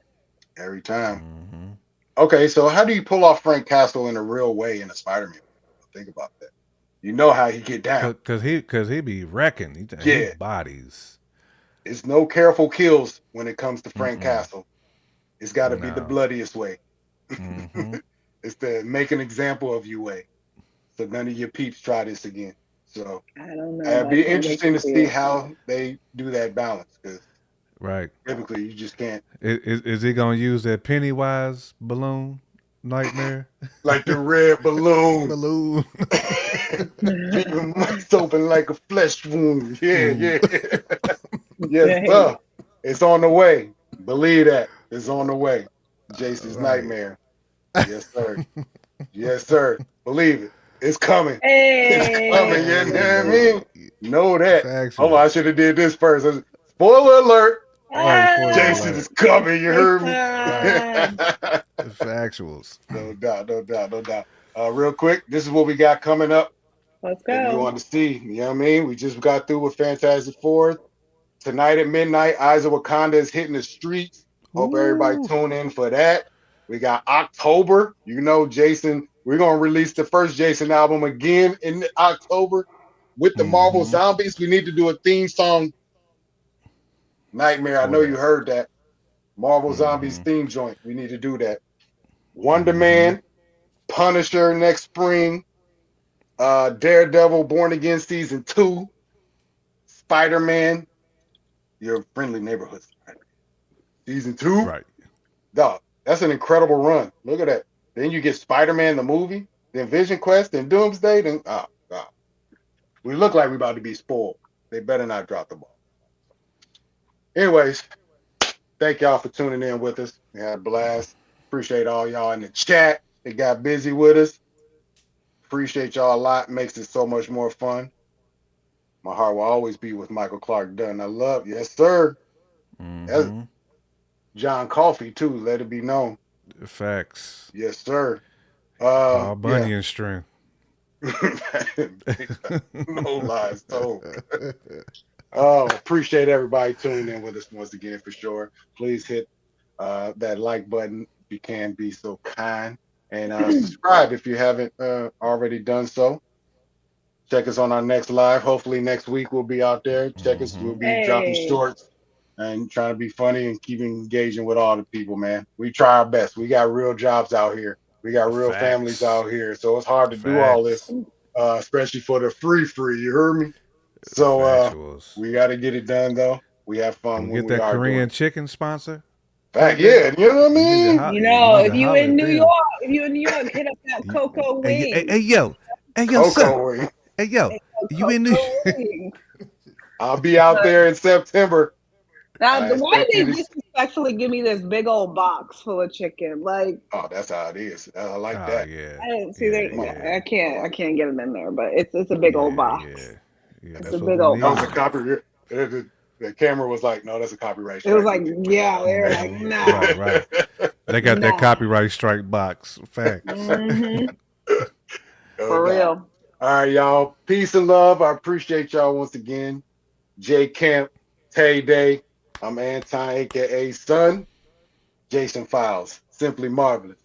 every time. Mm-hmm. Okay, so how do you pull off Frank Castle in a real way in a Spider-Man? Think about that. You know how he get down. Cause he be wrecking. He Yeah, bodies. it's no careful kills when it comes to Frank Mm-mm. Castle. It's got to be the No. bloodiest way. Mm-hmm. It's the make an example of you way. So none of your peeps try this again. So I don't know it'd about be that. They interesting can to see see it. how they do that balance because Right. typically you just can't. Is he gonna use that Pennywise balloon nightmare? Like the red balloon, Balloon. keeping mics open like a flesh wound. Yeah, Ooh. yeah. Yes, Dang. sir. It's on the way. Believe that. It's on the way. Jason's Right. nightmare. Yes, sir. Yes, sir. Believe it. It's coming. It's coming. You know what I Hey. mean? Know that. Oh, I Factuals. should have did this first. Spoiler alert. Right. Spoiler Ah, Jason is alert. coming. You big heard me? Right. time. Factuals. No doubt. No doubt. No doubt. Real quick, this is what we got coming up. Let's If you go. want to see, you know what I mean? We just got through with Fantastic Four. Tonight at midnight, Eyes of Wakanda is hitting the streets. Hope everybody Ooh. tune in for that. We got October. You know, Jason, we're going to release the first Jason album again in October with the Marvel Mm-hmm. Zombies. We need to do a theme song. Nightmare, I For know you that. heard that. Marvel Zombies Mm-hmm. theme joint. We need to do that. Wonder Mm-hmm. Man, Punisher next spring, Daredevil Born Again Season 2, Spider-Man, Your Friendly Neighborhood Spider-Man Season 2. Right. Dog, that's an incredible run. Look at that. Then you get Spider-Man the movie, then Vision Quest, then Doomsday, then God. We look like we about to be spoiled. They better not drop the ball. Anyways, thank y'all for tuning in with us. We had a blast. Appreciate all y'all in the chat. They got busy with us. Appreciate y'all a lot. Makes it so much more fun. My heart will always be with Michael Clark Dunn. I love you. Yes, sir. That's Mm-hmm. John Coffey, too. Let it be known. Facts. Yes, sir. Paul Yeah. Bunyan strength. No lies told. Oh, appreciate everybody tuning in with us once again for sure. Please hit that like button if you can be so kind. And subscribe if you haven't already done so. Check us on our next live. Hopefully next week we'll be out there. Check us. We'll Mm-hmm. be dropping Hey. shorts and trying to be funny and keeping engaging with all the people, man. We try our best. We got real jobs out here. We got real families Facts. out here. So it's hard to do all this, Facts. especially for the free. You heard me? So Factuals. we got to get it done, though. We have Can fun we when get we that are doing Korean it. chicken sponsor? Back, yeah, you know what I You need to mean? ho- You you know, need if to you holler in at New them. York, hit up that You- Coco Hey, Wing. yo, sir. Coco Wing. Hey, yo, Hey, you in New? Coco Wing. I'll be out there in September. Now, I why expect they you to. disrespectfully give me this big old box full of chicken? Like, Oh, that's how it is. I like Oh that. yeah, I didn't see yeah, they. yeah, I can't get them in there, but it's a big old yeah, box. yeah. It's That's a what big we old That was box. a need. copyright. The camera was like, no, that's a copyright It was strike. like, We can't put yeah, that they were on. like, Right, nah, right. They got that nah. copyright strike box. Facts. hmm No For doubt. real. All right, y'all. Peace and love. I appreciate y'all once again. J Camp, Tay Day. I'm Anton, aka Son. Jason Files. Simply Marvelous.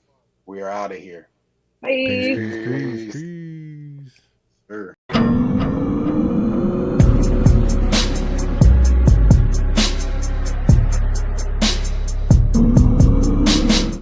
We are out of here. Peace, Bye. peace, peace, Peace. peace. Sure.